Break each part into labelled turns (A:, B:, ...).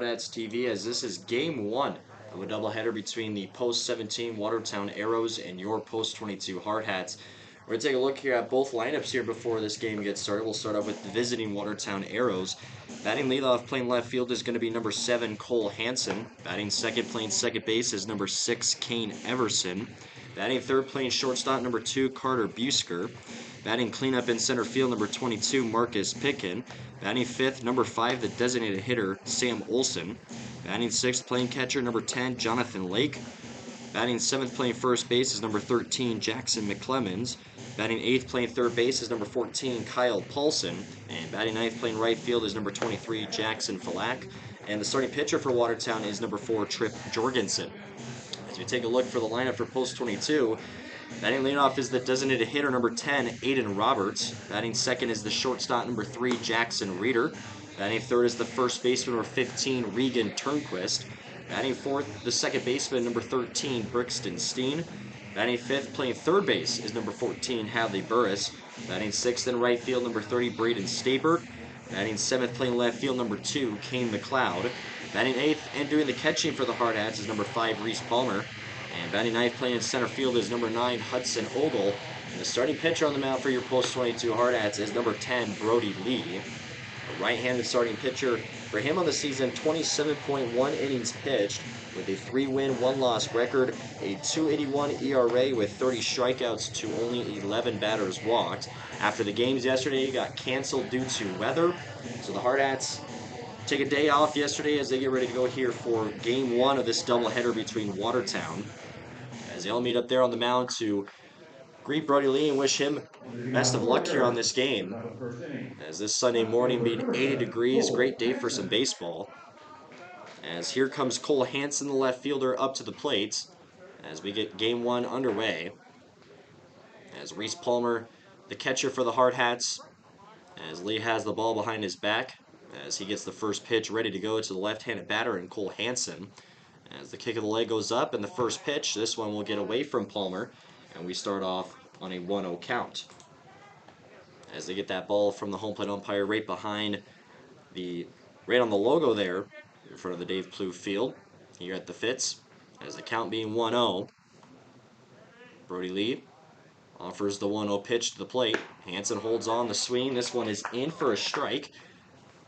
A: Hardhats TV, as this is game one of a doubleheader between the Post 17 Watertown Arrows and your Post 22 Hardhats. We're going to take a look here at both lineups here before this game gets started. We'll start off with the visiting Watertown Arrows. Batting leadoff playing left field is going to be number 7, Cole Hansen. Batting second playing second base is number 6, Kane Everson. Batting third playing shortstop, number 2, Carter Busker. Batting cleanup in center field, number 22, Marcus Pitkin. Batting fifth, number 5, the designated hitter, Sam Olson. Batting sixth, playing catcher, number 10, Jonathan Lake. Batting seventh, playing first base is number 13, Jackson McClemens. Batting eighth, playing third base is number 14, Kyle Paulson. And batting ninth, playing right field is number 23, Jackson Falak. And the starting pitcher for Watertown is number 4, Trip Jorgensen. As we take a look for the lineup for Post 22, batting leadoff is the designated hitter, number 10, Aiden Roberts. Batting second is the shortstop, number 3, Jackson Reeder. Batting third is the first baseman, number 15, Regan Turnquist. Batting fourth, the second baseman, number 13, Brixton Steen. Batting fifth, playing third base, is number 14, Hadley Burris. Batting sixth in right field, number 30, Braden Stapert. Batting seventh, playing left field, number 2, Kane McLeod. Batting eighth and doing the catching for the Hardhats is number 5, Reese Palmer. And batting ninth, playing in center field, is number 9, Hudson Ogle. And the starting pitcher on the mound for your Post 22 Hardhats is number 10, Brody Lee. A right-handed starting pitcher for him on the season, 27.1 innings pitched with a 3-win, 1-loss record, a 2.81 ERA with 30 strikeouts to only 11 batters walked. After the games yesterday got canceled due to weather, so the Hardhats take a day off yesterday as they get ready to go here for game one of this doubleheader between Watertown. As they all meet up there on the mound to greet Brody Lee and wish him best of luck here on this game. As this Sunday morning being 80 degrees, great day for some baseball. As here comes Cole Hansen, the left fielder, up to the plate as we get game one underway. As Reese Palmer, the catcher for the Hardhats, as Lee has the ball behind his back, as he gets the first pitch ready to go to the left-handed batter in Cole Hansen. As the kick of the leg goes up and the first pitch, this one will get away from Palmer, and we start off on a 1-0 count. As they get that ball from the home plate umpire right behind right on the logo there in front of the Dave Plouffe Field here at the Fitz. As the count being 1-0, Brody Lee offers the 1-0 pitch to the plate. Hansen holds on the swing. This one is in for a strike,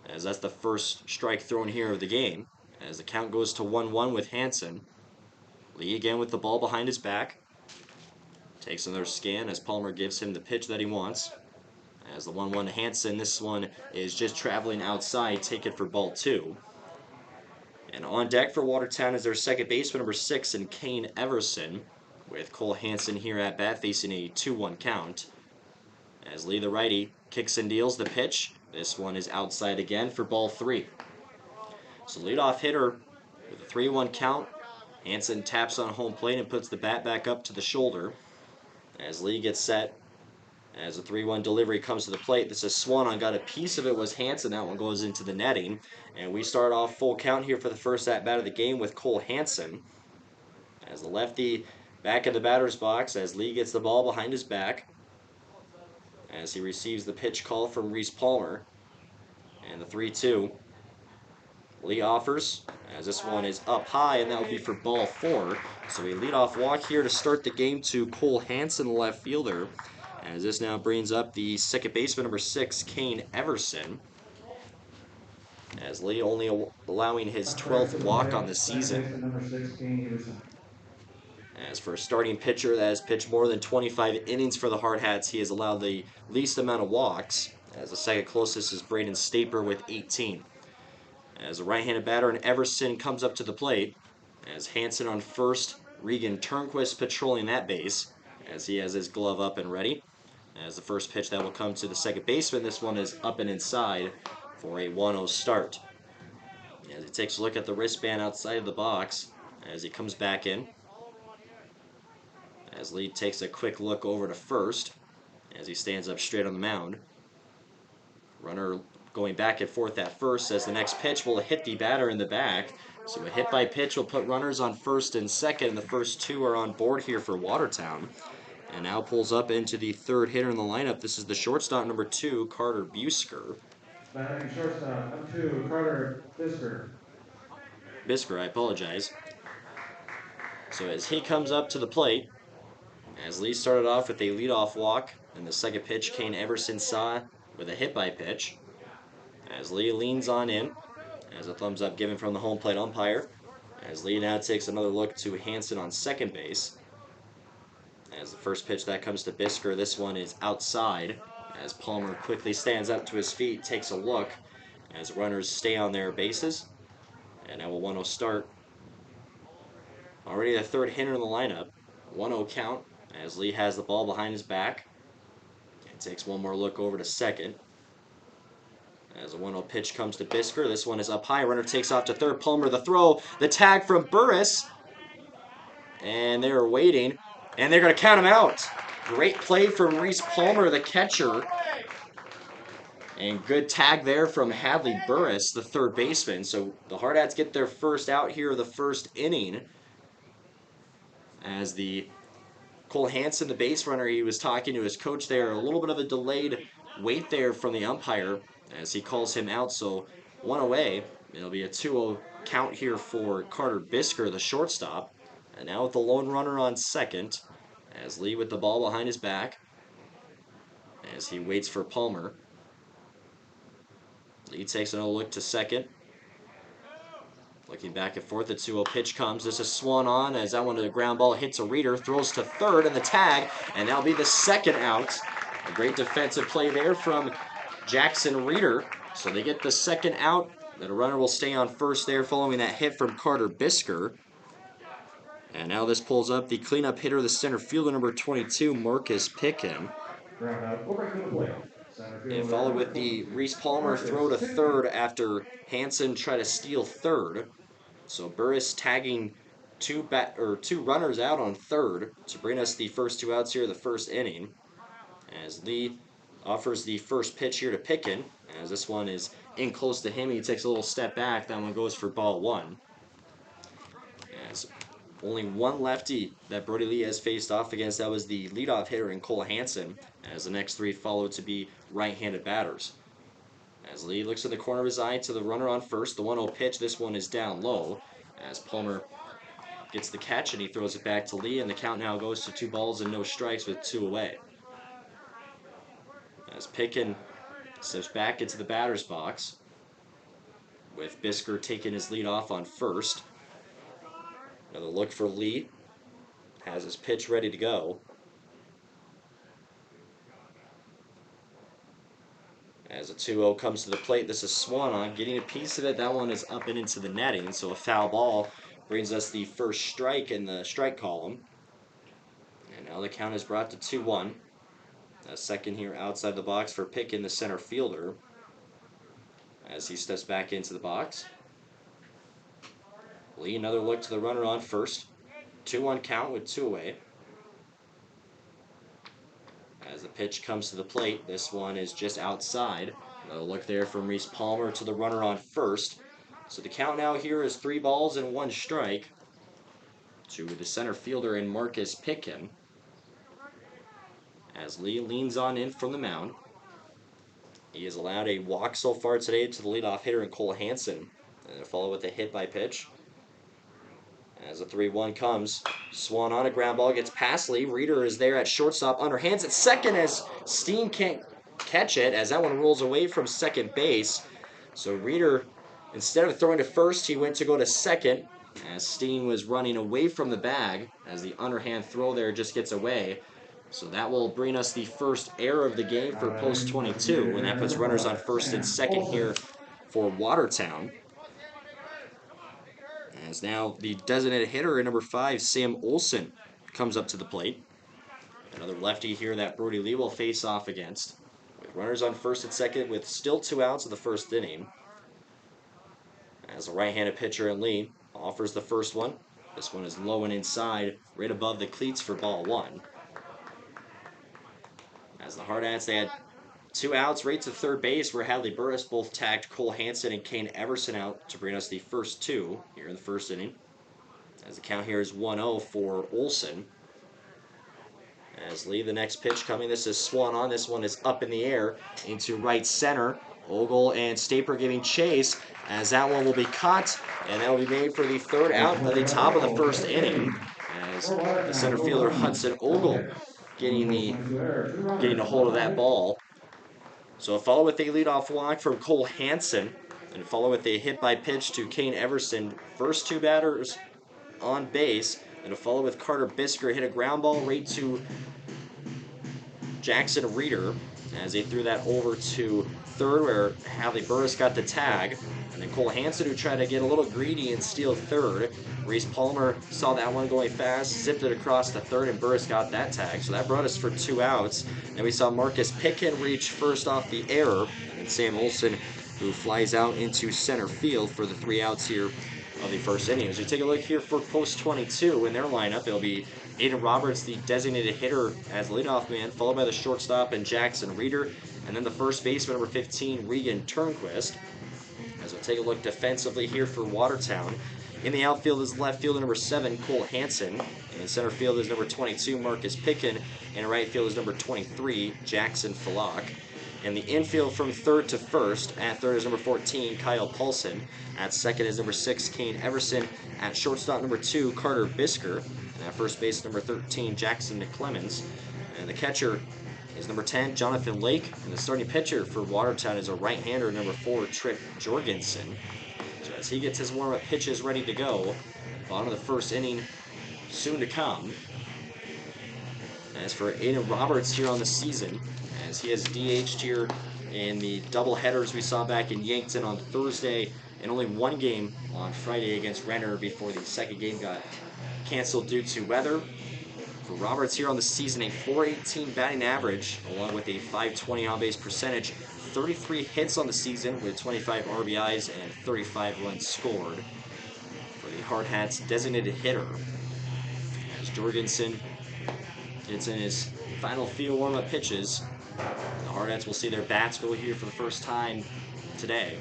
A: as that's the first strike thrown here of the game. As the count goes to 1-1 with Hansen. Lee again with the ball behind his back. Takes another scan as Palmer gives him the pitch that he wants. As the 1-1 to Hansen, this one is just traveling outside, take it for ball 2. And on deck for Watertown is their second baseman, number 6, and Kane Everson, with Cole Hansen here at bat facing a 2-1 count. As Lee, the righty, kicks and deals the pitch. This one is outside again for ball 3. So leadoff hitter with a 3-1 count. Hansen taps on home plate and puts the bat back up to the shoulder. As Lee gets set, as the 3-1 delivery comes to the plate, this is swung on, got a piece of it, was Hansen. That one goes into the netting. And we start off full count here for the first at-bat of the game with Cole Hansen. As the lefty back in the batter's box, as Lee gets the ball behind his back. As he receives the pitch call from Reese Palmer. And the 3-2. Lee offers, as this one is up high, and that will be for ball 4. So a leadoff walk here to start the game to Cole Hansen, the left fielder. As this now brings up the second baseman, number 6, Kane Everson. As Lee only allowing his 12th walk on the season. As for a starting pitcher that has pitched more than 25 innings for the Hardhats, he has allowed the least amount of walks. As the second closest is Braden Stapert with 18. As a right-handed batter, and Everson comes up to the plate. As Hansen on first, Regan Turnquist patrolling that base. As he has his glove up and ready. As the first pitch that will come to the second baseman, this one is up and inside for a 1-0 start. As he takes a look at the wristband outside of the box, as he comes back in. As Lee takes a quick look over to first, as he stands up straight on the mound. Runner going back and forth at first, as the next pitch will hit the batter in the back. So a hit by pitch will put runners on first and second, and the first two are on board here for Watertown. And now pulls up into the third hitter in the lineup. This is the shortstop, number 2, Carter Busker.
B: Batting shortstop, number 2, Carter Busker.
A: Bisker, I apologize. So as he comes up to the plate, as Lee started off with a leadoff walk, and the second pitch Kane Everson saw with a hit by pitch. As Lee leans on in, as a thumbs up given from the home plate umpire. As Lee now takes another look to Hansen on second base. As the first pitch that comes to Bisker, this one is outside. As Palmer quickly stands up to his feet, takes a look. As runners stay on their bases. And now a 1-0 start. Already the third hitter in the lineup. 1-0 count as Lee has the ball behind his back. And takes one more look over to second. As a 1-0 pitch comes to Bisker. This one is up high. Runner takes off to third. Palmer the throw. The tag from Burris. And they're waiting. And they're going to count him out. Great play from Reese Palmer, the catcher. And good tag there from Hadley Burris, the third baseman. So the Hardhats get their first out here of the first inning. As the Cole Hansen, the base runner, he was talking to his coach there. A little bit of a delayed wait there from the umpire as he calls him out. So one away. It'll be a 2-0 count here for Carter Bisker, the shortstop. And now with the lone runner on second, as Lee with the ball behind his back, as he waits for Palmer. Lee takes another look to second. Looking back and forth, the 2-0 pitch comes. This is swung on as that one to the ground ball hits a Reader, throws to third and the tag, and that'll be the second out. A great defensive play there from Jackson Reader. So they get the second out. Then a runner will stay on first there following that hit from Carter Bisker. And now this pulls up the cleanup hitter, the center fielder, number 22, Marcus Pickham. And followed with the Reese Palmer throw to third after Hansen tried to steal third. So Burris tagging two runners out on third to bring us the first two outs here of the first inning. As Lee offers the first pitch here to Pickin. As this one is in close to him, he takes a little step back. That one goes for ball one. As only one lefty that Brody Lee has faced off against. That was the leadoff hitter in Cole Hansen, as the next three follow to be right-handed batters. As Lee looks in the corner of his eye to the runner on first, the 1-0 pitch, this one is down low. As Palmer gets the catch and he throws it back to Lee, and the count now goes to 2 balls and no strikes with 2 away. As Pickin steps back into the batter's box, with Bisker taking his lead off on first. Another look for Lee. Has his pitch ready to go. As a 2-0 comes to the plate, this is swung on, getting a piece of it. That one is up and into the netting, so a foul ball brings us the first strike in the strike column. And now the count is brought to 2-1. A second here outside the box for Pickin, the center fielder, as he steps back into the box. Lee, another look to the runner on first. 2-1 count with 2 away. As the pitch comes to the plate, this one is just outside. Another look there from Reese Palmer to the runner on first. So the count now here is 3 balls and 1 strike to the center fielder in Marcus Pickham. As Lee leans on in from the mound. He has allowed a walk so far today to the leadoff hitter in Cole Hansen. And they'll follow with a hit by pitch. As the 3-1 comes, swung on a ground ball, gets past Lee. Reader is there at shortstop, underhands at second as Steen can't catch it, as that one rolls away from second base. So Reader, instead of throwing to first, he went to go to second, as Steen was running away from the bag, as the underhand throw there just gets away. So that will bring us the first error of the game for post 22, and that puts runners on first and second here for Watertown. As now the designated hitter in number 5, Sam Olson, comes up to the plate. Another lefty here that Brody Lee will face off against. With runners on first and second with still 2 outs of the first inning. As a right-handed pitcher in Lee offers the first one. This one is low and inside, right above the cleats for ball 1. As the Hardhats, they had 2 outs right to third base where Hadley Burris both tagged Cole Hansen and Kane Everson out to bring us the first 2 here in the first inning. As the count here is 1-0 for Olson. As Lee, the next pitch coming, this is swung on. This one is up in the air into right center. Ogle and Staper giving chase as that one will be caught, and that will be made for the third out of the top of the first inning. As the center fielder Hudson Ogle getting a hold of that ball. So follow with a leadoff walk from Cole Hansen, and follow with a hit by pitch to Kane Everson. First two batters on base, and to follow with Carter Bisker hit a ground ball right to Jackson Reeder as they threw that over to third where Hadley Burris got the tag. And then Cole Hansen, who tried to get a little greedy and steal third. Reese Palmer saw that one going fast, zipped it across to third, and Burris got that tag. So that brought us for 2 outs. And we saw Marcus Pitkin reach first off the error. And Sam Olson, who flies out into center field for the 3 outs here of the first inning. As we take a look here for post 22 in their lineup, it'll be Aiden Roberts, the designated hitter, as leadoff man, followed by the shortstop and Jackson Reeder, and then the first baseman, number 15, Regan Turnquist. As we'll take a look defensively here for Watertown. In the outfield is left fielder number 7, Cole Hansen. In center field is number 22, Marcus Pitkin. And right field is number 23, Jackson Fallock. In the infield from third to first, at third is number 14, Kyle Paulson. At second is number 6, Kane Everson. At shortstop, number 2, Carter Bisker. And at first base, number 13, Jackson Clemens. And the catcher is number 10, Jonathan Lake. And the starting pitcher for Watertown is a right-hander, number 4, Trip Jorgensen. So as he gets his warm-up pitches ready to go, bottom of the first inning soon to come. As for Aiden Roberts here on the season, as he has DH'd here in the doubleheaders we saw back in Yankton on Thursday, and only one game on Friday against Renner before the second game got canceled due to weather. For Roberts here on the season, a .418 batting average, along with a .520 on-base percentage, 33 hits on the season with 25 RBIs and 35 runs scored. For the Hardhats designated hitter, as Jorgensen gets in his final few warm-up pitches, the Hardhats will see their bats go here for the first time today.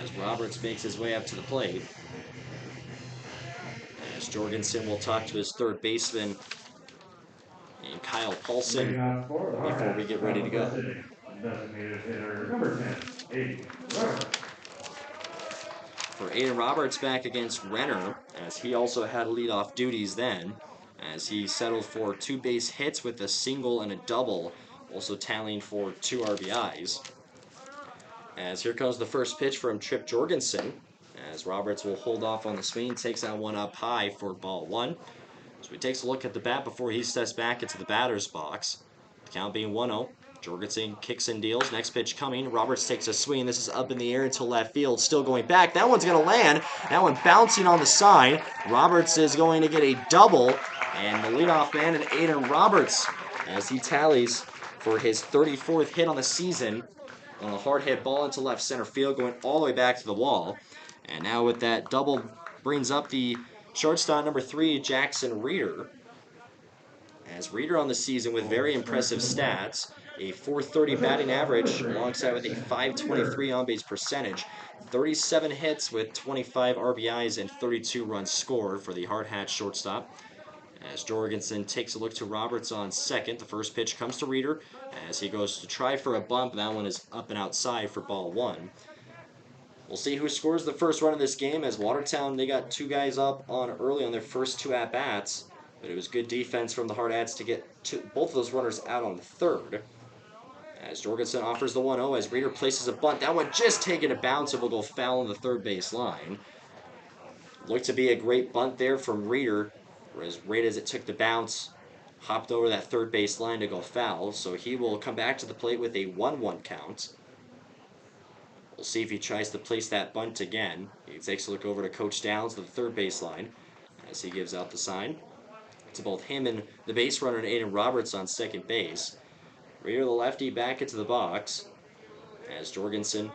A: As Roberts makes his way up to the plate. As Jorgensen will talk to his third baseman and Kyle Paulson before we get ready to go. For Aiden Roberts back against Renner, as he also had leadoff duties then, as he settled for 2 base hits with a single and a double, also tallying for 2 RBIs. As here comes the first pitch from Trip Jorgensen, as Roberts will hold off on the swing, takes that one up high for ball 1. So he takes a look at the bat before he steps back into the batter's box. The count being 1-0. Jorgensen kicks and deals. Next pitch coming. Roberts takes a swing. This is up in the air until left field. Still going back. That one's going to land. That one bouncing on the side. Roberts is going to get a double. And the leadoff man is Aiden Roberts as he tallies for his 34th hit on the season on a hard hit ball into left center field, going all the way back to the wall. And now with that double brings up the shortstop number 3, Jackson Reeder. As Reeder on the season with very impressive stats, a .430 batting average alongside with a .523 on-base percentage, 37 hits with 25 RBIs and 32 runs scored for the Hardhats shortstop. As Jorgensen takes a look to Roberts on second, the first pitch comes to Reeder as he goes to try for a bump. That one is up and outside for ball 1. We'll see who scores the first run of this game, as Watertown, they got 2 guys up on early on their first 2 at-bats, but it was good defense from the Hardhats to get both of those runners out on the third. As Jorgensen offers the 1-0 as Reeder places a bunt. That one just taking a bounce and will go foul on the third base line. Looked to be a great bunt there from Reeder, whereas right as it took the bounce, hopped over that third base line to go foul, so he will come back to the plate with a 1-1 count. We'll see if he tries to place that bunt again. He takes a look over to Coach Downs to the third baseline as he gives out the sign to both him and the base runner Aiden Roberts on second base. Reeder, the lefty, back into the box as Jorgensen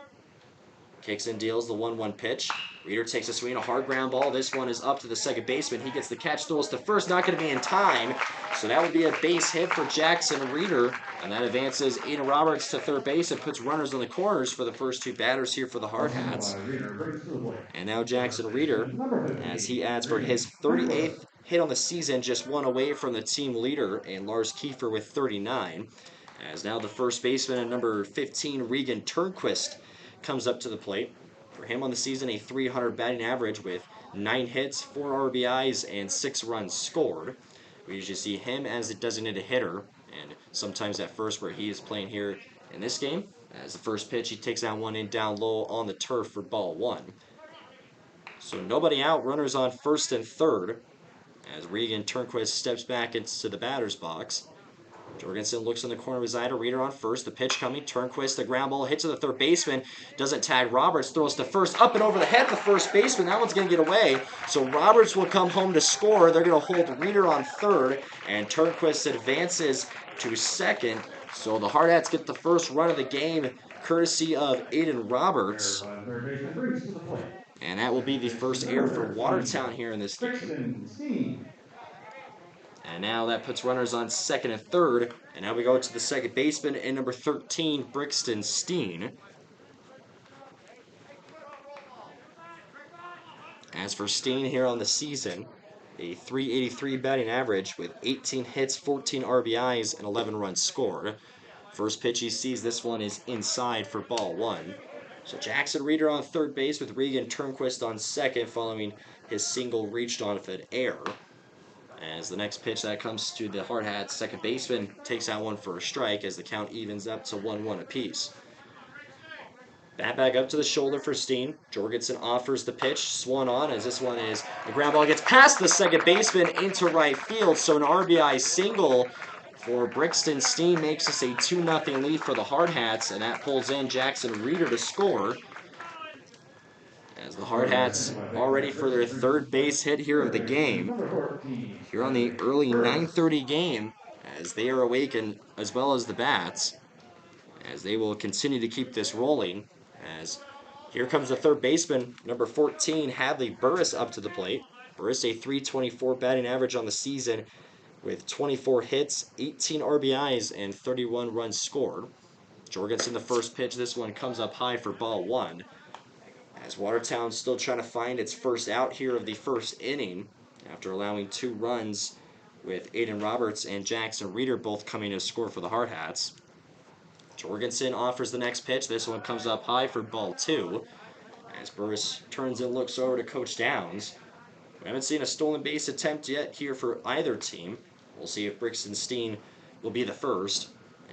A: kicks and deals the 1-1 pitch. Reeder takes a swing, a hard ground ball. This one is up to the second baseman. He gets the catch, throws to first, not going to be in time. So that would be a base hit for Jackson Reeder. And that advances Aiden Roberts to third base and puts runners on the corners for the first 2 batters here for the Hardhats. And now Jackson Reeder, as he adds for his 38th hit on the season, just one away from the team leader, and Lars Kiefer with 39. As now the first baseman at number 15, Regan Turnquist, comes up to the plate. For him on the season, a 300 batting average with 9 hits, 4 RBIs, and 6 runs scored. We usually see him as a designated hitter, and sometimes at first where he is playing here in this game. As the first pitch, he takes that one in down low on the turf for ball 1. So nobody out, runners on first and third, as Regan Turnquist steps back into the batter's box. Jorgensen looks in the corner of his eye to Reader on first. The pitch coming. Turnquist, the ground ball, hits to the third baseman. Doesn't tag Roberts. Throws to first. Up and over the head of the first baseman. That one's going to get away. So Roberts will come home to score. They're going to hold Reader on third. And Turnquist advances to second. So the Hardhats get the first run of the game, courtesy of Aiden Roberts. And that will be the first error for Watertown here in this game. And now that puts runners on second and third. And now we go to the second baseman and number 13, Brixton Steen. As for Steen here on the season, a 383 batting average with 18 hits, 14 RBIs, and 11 runs scored. First pitch he sees, this one is inside for ball 1. So Jackson Reader on third base with Regan Turnquist on second following his single reached on with an error. As the next pitch that comes to the Hardhats, second baseman takes that one for a strike as the count evens up to 1-1 apiece. Bat back up to the shoulder for Steen. Jorgensen offers the pitch, swung on as this one is the ground ball gets past the second baseman into right field. So an RBI single for Brixton Steen makes us a 2-0 lead for the Hardhats, and that pulls in Jackson Reader to score. As the Hardhats are ready for their third base hit here of the game. Here on the early 9:30 game, as they are awakened as well as the bats, as they will continue to keep this rolling. As here comes the third baseman, number 14, Hadley Burris, up to the plate. Burris a 324 batting average on the season with 24 hits, 18 RBIs, and 31 runs scored. Jorgensen the first pitch, this one comes up high for ball 1. As Watertown still trying to find its first out here of the first inning after allowing 2 runs with Aiden Roberts and Jackson Reader both coming to score for the Hardhats. Jorgensen offers the next pitch. This one comes up high for ball 2. As Burris turns and looks over to Coach Downs. We haven't seen a stolen base attempt yet here for either team. We'll see if Brixton Steen will be the first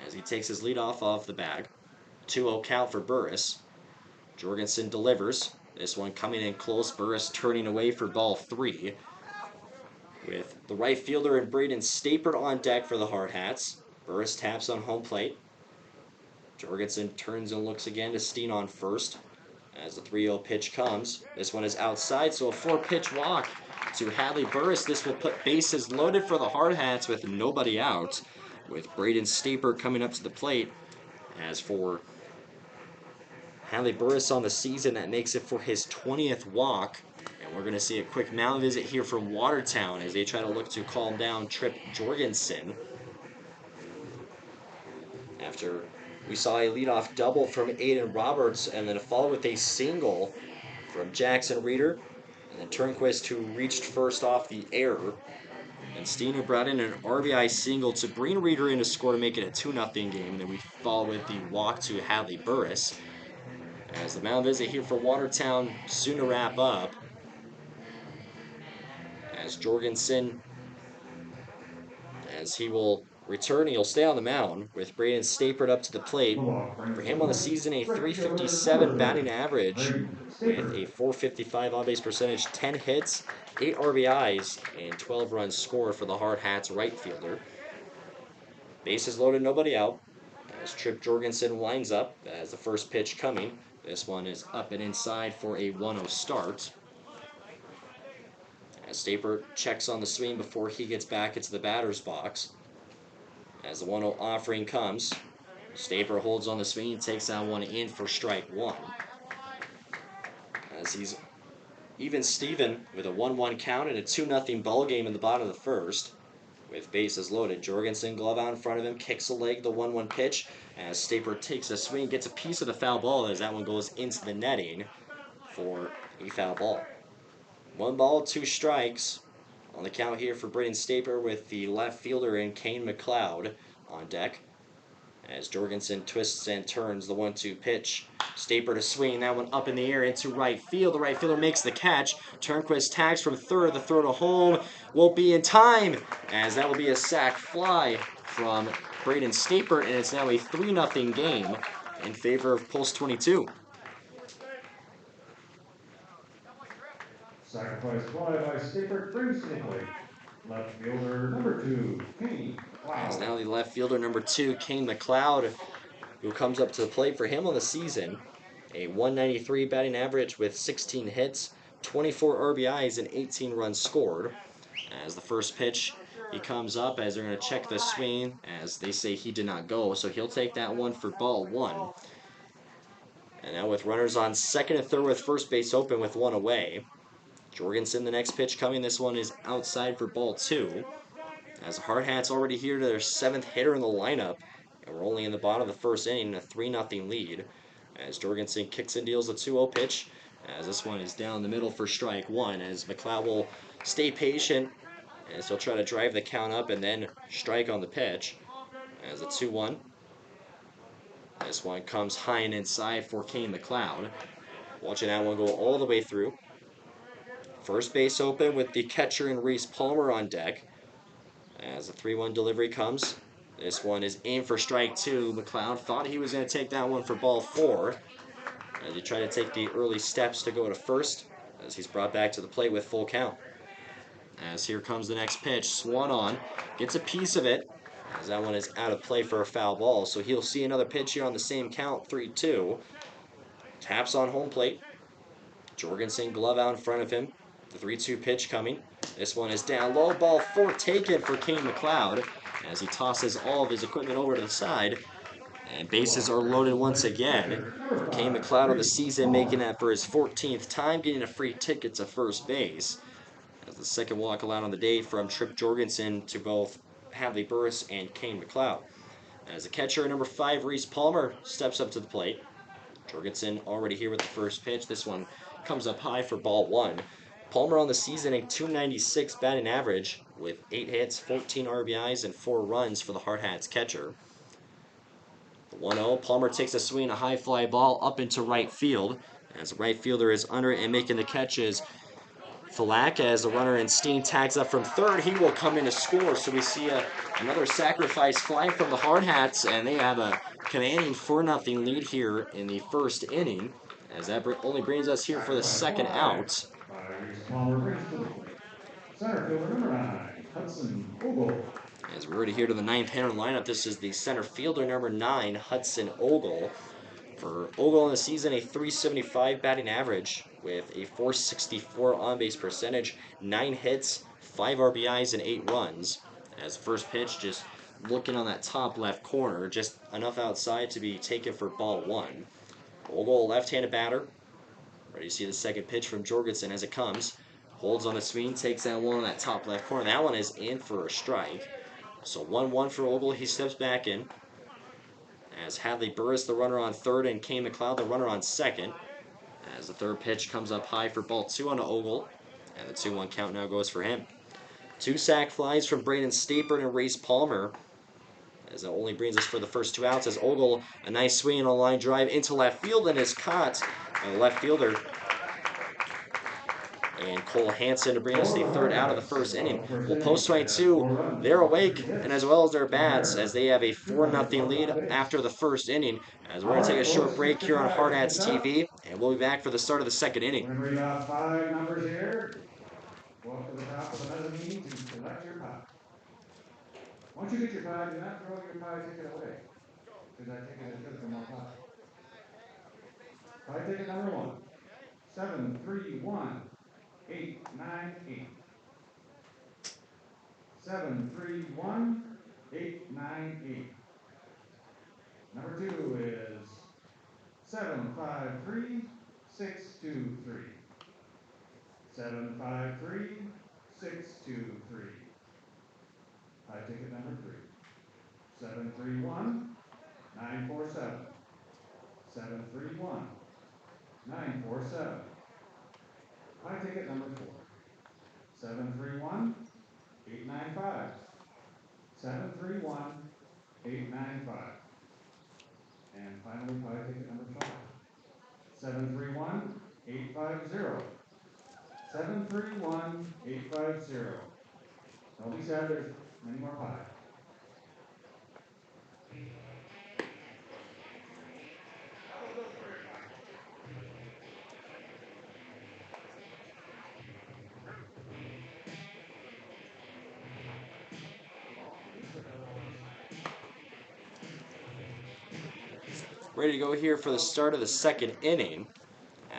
A: as he takes his lead off the bag. 2-0 count for Burris. Jorgensen delivers. This one coming in close. Burris turning away for ball 3. With the right fielder and Braden Stapert on deck for the Hardhats. Burris taps on home plate. Jorgensen turns and looks again to Steen on first. As the 3-0 pitch comes. This one is outside, so a 4-pitch walk to Hadley Burris. This will put bases loaded for the Hardhats with nobody out. With Braden Stapert coming up to the plate. As for Hadley Burris on the season, that makes it for his 20th walk. And we're going to see a quick mound visit here from Watertown as they try to look to calm down Trip Jorgensen. After we saw a leadoff double from Aiden Roberts and then followed with a single from Jackson Reader. And then Turnquist, who reached first off the error. And Steen, who brought in an RBI single to bring Reader in to score to make it a 2-0 game. And then we follow with the walk to Hadley Burris. As the mound visit here for Watertown soon to wrap up. As Jorgensen, as he will return, he'll stay on the mound with Braden Stapert up to the plate. For him on the season, a 357 batting average with a 455 on-base percentage, 10 hits, 8 RBIs, and 12 runs scored for the Hardhats right fielder. Bases loaded, nobody out. As Trip Jorgensen winds up as the first pitch coming. This one is up and inside for a 1-0 start. As Stapert checks on the swing before he gets back into the batter's box. As the 1-0 offering comes, Stapert holds on the swing, takes that one in for strike 1. As he's even Steven with a 1-1 count and a 2-0 ball game in the bottom of the first. With bases loaded, Jorgensen glove out in front of him, kicks a leg, the 1-1 pitch. As Stapert takes a swing, gets a piece of the foul ball as that one goes into the netting for a foul ball. 1 ball, 2 strikes On the count here for Braden Staper with the left fielder and Kane McLeod on deck. As Jorgensen twists and turns the 1-2 pitch. Staper to swing that one up in the air into right field. The right fielder makes the catch. Turnquist tags from third. The throw to home won't be in time, as that will be a sac fly from Braden Staper, and it's now a 3-0 game in favor of Post 22.
B: Sacrifice fly by Staper brings to the plate left fielder number 2, Kane
A: As
B: McLeod.
A: now the left fielder number 2, Kane McLeod, who comes up to the plate for him on the season. A 193 batting average with 16 hits, 24 RBIs, and 18 runs scored. As the first pitch, he comes up as they're going to check the swing, as they say he did not go, so he'll take that one for ball one. And now with runners on second and third with first base open with one away. Jorgensen, the next pitch coming. This one is outside for ball two. As the Hardhats already here to their 7th hitter in the lineup, and we're only in the bottom of the first inning, a 3-0 lead. As Jorgensen kicks and deals the 2-0 pitch, as this one is down the middle for strike one, as McLeod will stay patient, as he'll try to drive the count up and then strike on the pitch. As a 2-1. This one comes high and inside for Kane McLeod. Watching that one go all the way through. First base open with the catcher and Reese Palmer on deck. As the 3-1 delivery comes, this one is aimed for strike two. McLeod thought he was going to take that one for ball four, as he tried to take the early steps to go to first, as he's brought back to the plate with full count. As here comes the next pitch, Swan on, gets a piece of it, as that one is out of play for a foul ball, so he'll see another pitch here on the same count, 3-2. Taps on home plate. Jorgensen glove out in front of him. The 3-2 pitch coming. This one is down low, ball four taken for Kane McLeod, as he tosses all of his equipment over to the side. And bases are loaded once again for Kane McLeod on the season, making that for his 14th time, getting a free ticket to first base. As the second walk allowed on the day from Trip Jorgensen to both Hadley Burris and Kane McLeod. As the catcher, number 5, Reese Palmer, steps up to the plate. Jorgensen already here with the first pitch. This one comes up high for ball one. Palmer on the season, a 296 batting average with 8 hits, 14 RBIs, and 4 runs for the Hardhats catcher. The 1-0, Palmer takes a swing, a high fly ball up into right field. As the right fielder is under it and making the catches, Falak, as the runner in Steen tags up from third, he will come in to score. So we see another sacrifice fly from the Hardhats, and they have a commanding 4-0 lead here in the first inning, as that only brings us here for the second out.
B: Center fielder number 9, Hudson Ogle.
A: As we're already here to the 9th hitter in the lineup, this is the center fielder number 9, Hudson Ogle. For Ogle in the season, a 375 batting average with a 464 on-base percentage, 9 hits, 5 RBIs, and 8 runs. As first pitch, just looking on that top left corner, just enough outside to be taken for ball one. Ogle, left-handed batter. Ready to see the second pitch from Jorgensen as it comes. Holds on the swing, takes that one on that top left corner. That one is in for a strike. So 1-1 for Ogle. He steps back in. As Hadley Burris, the runner on third, and Kane McLeod, the runner on second. As the third pitch comes up high for ball two on Ogle. And the 2-1 count now goes for him. 2 sac flies from Braden Staper and Reese Palmer, as it only brings us for the first 2 outs. As Ogle, a nice swing and a line drive into left field, and is caught by the left fielder. And Cole Hansen to bring us the third out of the first inning. Well, Post 22, they're awake, and as well as their bats, as they have a 4-0 lead after the first inning. As we're going to take a short break here on Hardhats TV, and we'll be back for the start of the second inning.
B: We're going to read off 5 numbers here. Go up to the top of the mezzanine to collect your pie. Once you get your pie, do not throw your pie ticket away, because that ticket is good for more pie. Pie ticket number 1, 731898. 731898. Number 2 is 753623. 753623. Pie ticket number 3, 731947. 731-947. Pie ticket number 4, 731-895. 731-895. And finally, pie ticket number 5. 731-850. 731-850. Don't be sad, there's many more pies.
A: Ready to go here for the start of the second inning.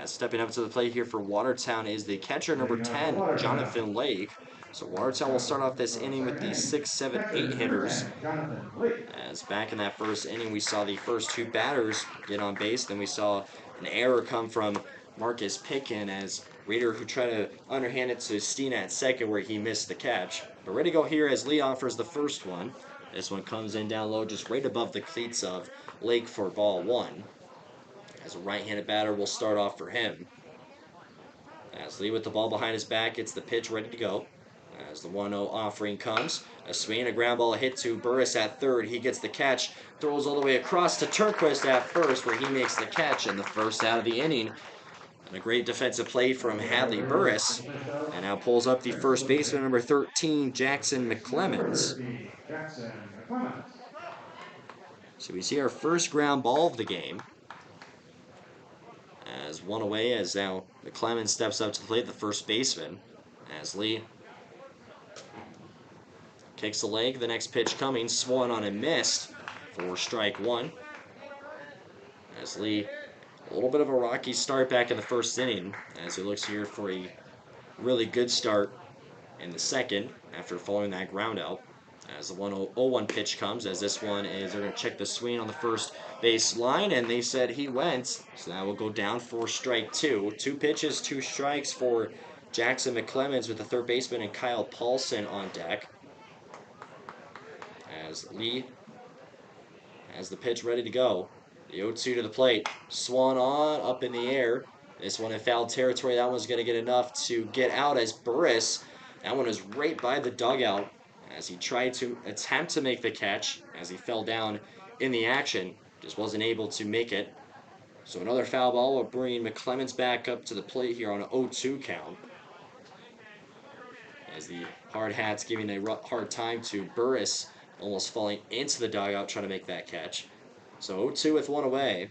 A: Stepping up to the plate here for Watertown is the catcher, number 10, Jonathan Lake. So Watertown will start off this inning with the 6, 7, 8 hitters.
B: Jonathan Lake.
A: As back in that first inning, we saw the first 2 batters get on base. Then we saw an error come from Marcus Pickin as Reader, who tried to underhand it to Steen at second, where he missed the catch. But ready to go here as Lee offers the first one. This one comes in down low, just right above the cleats of Lake for ball 1. As a right-handed batter will start off for him. As Lee with the ball behind his back gets the pitch ready to go. As the 1-0 offering comes, a swing, a ground ball hit to Burris at third. He gets the catch, throws all the way across to Turnquist at first, where he makes the catch in the first out of the inning. And a great defensive play from Hadley Burris. And now pulls up the first baseman, number 13, Jackson McClemens. So we see our first ground ball of the game. As one away, as now McClemens steps up to the plate, the first baseman. As Lee kicks the leg, the next pitch coming, swung on and missed for strike 1. As Lee, a little bit of a rocky start back in the first inning, as he looks here for a really good start in the second after following that ground out. As the 1-0-1 pitch comes, as this one is, they're going to check the swing on the first base line, and they said he went, so that will go down for strike 2. 2 pitches, 2 strikes for Jackson McClemens with the third baseman and Kyle Paulson on deck. As Lee has the pitch ready to go. The 0-2 to the plate. Swung on, up in the air. This one in foul territory. That one's going to get enough to get out as Burris. That one is right by the dugout as he tried to attempt to make the catch as he fell down in the action. Just wasn't able to make it. So another foul ball will bring McClemens back up to the plate here on an 0-2 count. As the Hardhats giving a hard time to Burris, almost falling into the dugout trying to make that catch. So 0-2 with one away.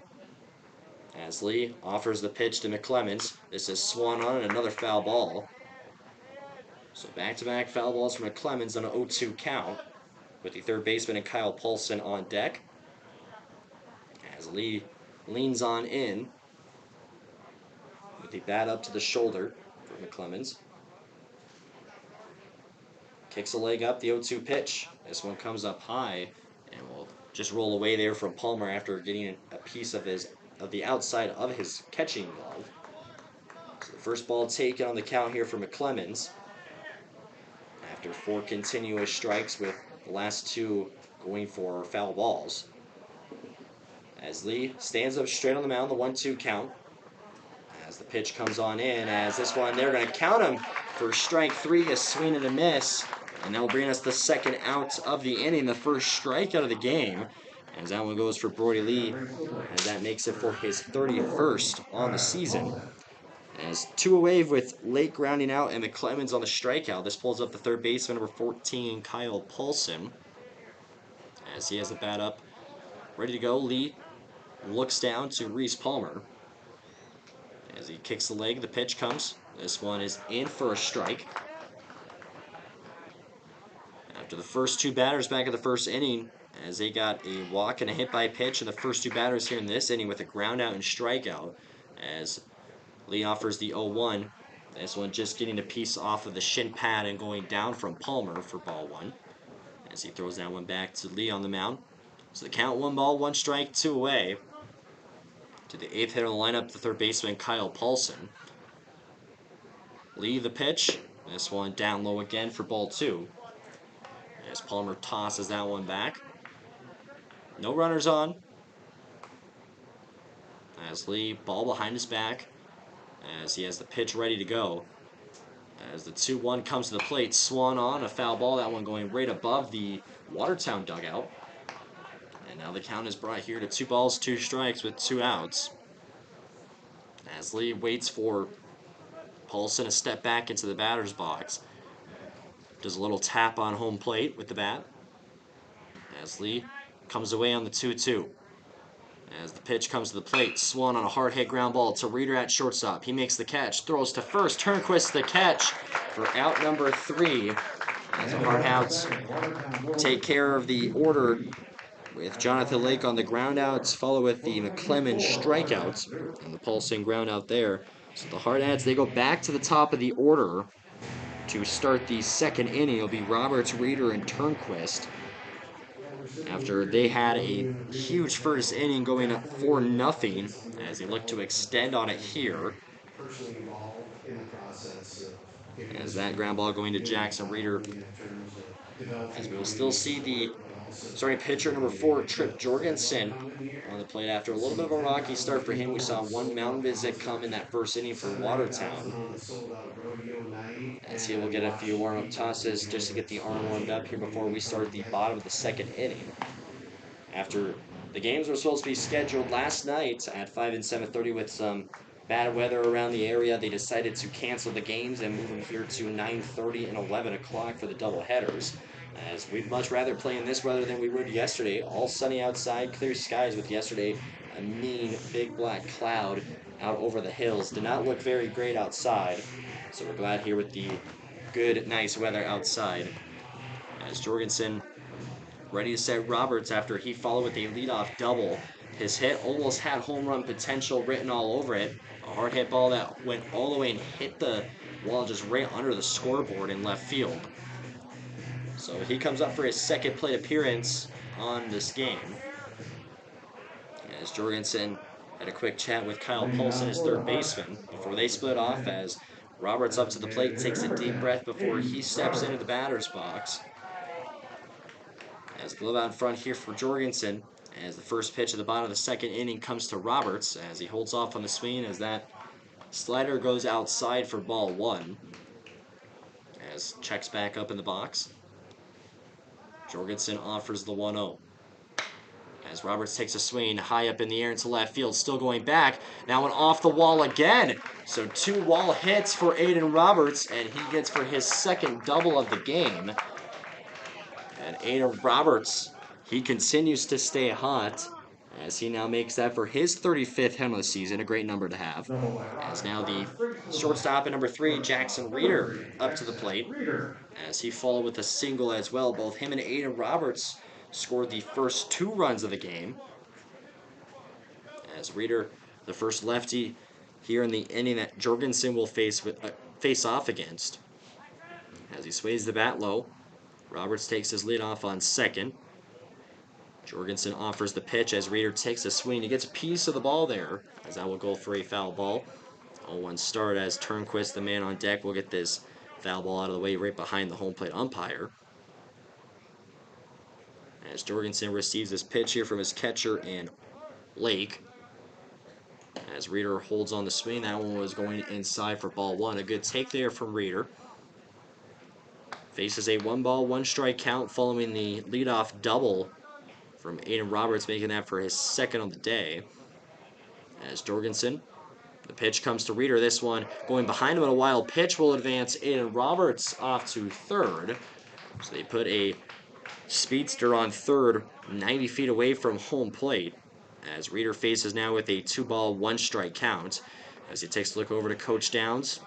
A: As Lee offers the pitch to McClemens. This is swung on and another foul ball. So back-to-back foul balls from McClemens on an 0-2 count, with the third baseman and Kyle Paulson on deck. As Lee leans on in with the bat up to the shoulder for McClemens. Kicks a leg up, the 0-2 pitch. This one comes up high and will just roll away there from Palmer after getting a piece of the outside of his catching glove. So the first ball taken on the count here for McClemens after 4 continuous strikes, with the last 2 going for foul balls. As Lee stands up straight on the mound, the 1-2 count. As the pitch comes on in, as this one, they're going to count him for strike 3, a swing and a miss. And that will bring us the second out of the inning, the first strikeout of the game. As that one goes for Brody Lee, as that makes it for his 31st on the season. As 2 away with Lake grounding out and McClemens on the strikeout. This pulls up the third baseman, number 14, Kyle Paulson. As he has the bat up, ready to go. Lee looks down to Reese Palmer. As he kicks the leg, the pitch comes. This one is in for a strike. After the first 2 batters back in the first inning, as they got a walk and a hit by pitch, and the first 2 batters here in this inning with a ground out and strikeout, as Lee offers the 0-1. This one just getting a piece off of the shin pad and going down from Palmer for ball 1. As he throws that one back to Lee on the mound. So the count 1 ball, 1 strike, 2 away. To the 8th hitter in the lineup, the third baseman, Kyle Paulson. Lee the pitch. This one down low again for ball 2. As Palmer tosses that one back. No runners on. As Lee, ball behind his back, as he has the pitch ready to go. As the 2-1 comes to the plate, swung on a foul ball. That one going right above the Watertown dugout. And now the count is brought here to 2 balls, 2 strikes with 2 outs. As Lee waits for Paulson to step back into the batter's box. Does a little tap on home plate with the bat. As Lee comes away on the 2-2. As the pitch comes to the plate, swung on a hard hit ground ball to Reeder at shortstop. He makes the catch, throws to first. Turnquist the catch for out number 3. As the Hardhats take care of the order with Jonathan Lake on the groundouts, follow with the McClemens strikeouts and the pulsing groundout there. So the Hardhats, they go back to the top of the order to start the second inning. It'll be Roberts, Reeder, and Turnquist. After they had a huge first inning going up 4-0 as they look to extend on it here. As that ground ball going to Jackson Reeder. As we will still see the starting pitcher number 4, Trip Jorgensen, on the plate after a little bit of a rocky start for him. We saw one mound visit come in that first inning for Watertown. As he will get a few warm-up tosses just to get the arm warmed up here before we start the bottom of the second inning. After the games were supposed to be scheduled last night at 5 and 7:30 with some bad weather around the area, they decided to cancel the games and move them here to 9:30 and 11 o'clock for the doubleheaders. As we'd much rather play in this weather than we would yesterday. All sunny outside, clear skies with yesterday a mean big black cloud out over the hills. Did not look very great outside, so we're glad here with the good, nice weather outside. As Jorgensen ready to set Roberts after he followed with a leadoff double. His hit almost had home run potential written all over it. A hard hit ball that went all the way and hit the wall just right under the scoreboard in left field. So he comes up for his second plate appearance on this game. As Jorgensen had a quick chat with Kyle Paulson, his third baseman, before they split off, as Roberts up to the plate takes a deep breath before he steps into the batter's box. As glove out in front here for Jorgensen, as the first pitch at the bottom of the second inning comes to Roberts, as he holds off on the swing as that slider goes outside for ball 1. As checks back up in the box. Jorgensen offers the 1-0. As Roberts takes a swing high up in the air into left field, still going back. Now an off the wall again. So 2 wall hits for Aiden Roberts, and he gets for his second double of the game. And Aiden Roberts, he continues to stay hot as he now makes that for his 35th hit of the season, a great number to have. As now the shortstop at number 3, Jackson Reeder, up to the plate as he followed with a single as well. Both him and Aiden Roberts scored the first 2 runs of the game. As Reeder, the first lefty here in the inning that Jorgensen will face off against. As he sways the bat low, Roberts takes his lead off on second. Jorgensen offers the pitch as Reeder takes a swing. He gets a piece of the ball there, as that will go for a foul ball. 0-1 start as Turnquist, the man on deck, will get this foul ball out of the way right behind the home plate umpire. As Jorgensen receives this pitch here from his catcher and Lake. As Reeder holds on the swing, that one was going inside for ball 1. A good take there from Reeder. Faces a 1-ball, 1-strike count following the leadoff double from Aiden Roberts, making that for his second on the day. As Jorgensen, the pitch comes to Reeder. This one going behind him on a wild pitch will advance Aiden Roberts off to third. So they put a speedster on third, 90 feet away from home plate. As Reeder faces now with a 2-ball, 1-strike count. As he takes a look over to Coach Downs,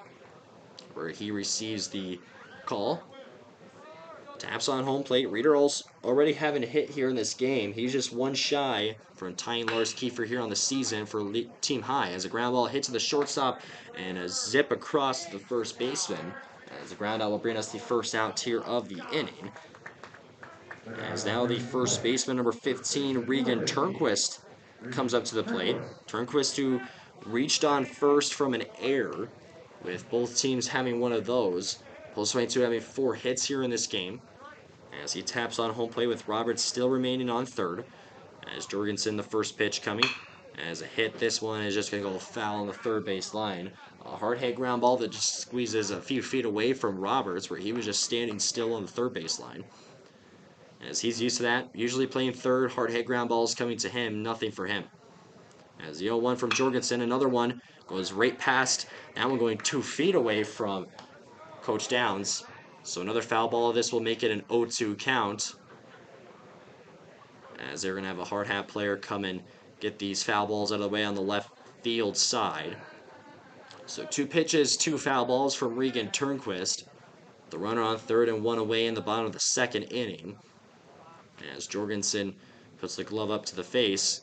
A: where he receives the call. Taps on home plate. Reeder already having a hit here in this game. He's just 1 shy from tying Lars Kiefer here on the season for team high. As a ground ball hits to the shortstop and a zip across the first baseman. As the ground out will bring us the first out here of the inning. As now the first baseman, number 15, Regan Turnquist, comes up to the plate. Turnquist, who reached on first from an error, with both teams having one of those. Post 22 having 4 hits here in this game. As he taps on home plate with Roberts still remaining on third. As Jorgensen, the first pitch coming. As a hit, this one is just going to go foul on the third base line. A hard hit ground ball that just squeezes a few feet away from Roberts, where he was just standing still on the third base line. As he's used to that, usually playing third, hard hit ground balls coming to him, nothing for him. As the 0-1 from Jorgensen, another one goes right past, that one going 2 feet away from Coach Downs. So another foul ball. This will make it an 0-2 count. As they're going to have a hard hat player come and get these foul balls out of the way on the left field side. So 2 pitches, 2 foul balls from Regan Turnquist. The runner on third and 1 away in the bottom of the second inning. As Jorgensen puts the glove up to the face.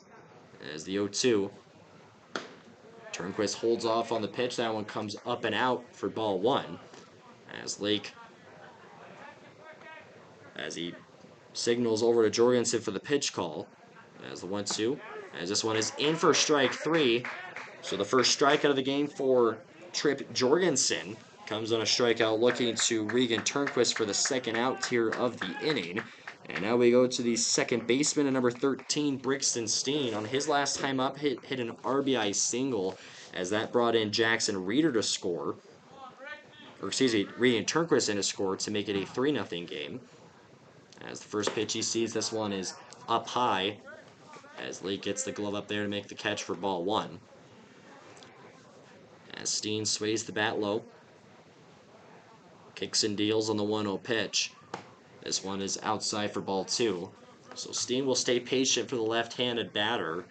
A: As the 0-2. Turnquist holds off on the pitch. That one comes up and out for ball 1. As Lake, as he signals over to Jorgensen for the pitch call. As the 1-2. As this one is in for strike 3. So the first strikeout of the game for Trip Jorgensen comes on a strikeout looking to Regan Turnquist for the second out here of the inning. And now we go to the second baseman at number 13, Brixton Steen. On his last time up, hit an RBI single as that brought in Jackson Reeder to score. Or excuse me, Regan Turnquist in to score to make it a 3-0 game. As the first pitch he sees, this one is up high. As Lee gets the glove up there to make the catch for ball 1. As Steen sways the bat low. Kicks and deals on the 1-0 pitch. This one is outside for ball 2. So Steen will stay patient for the left-handed batter.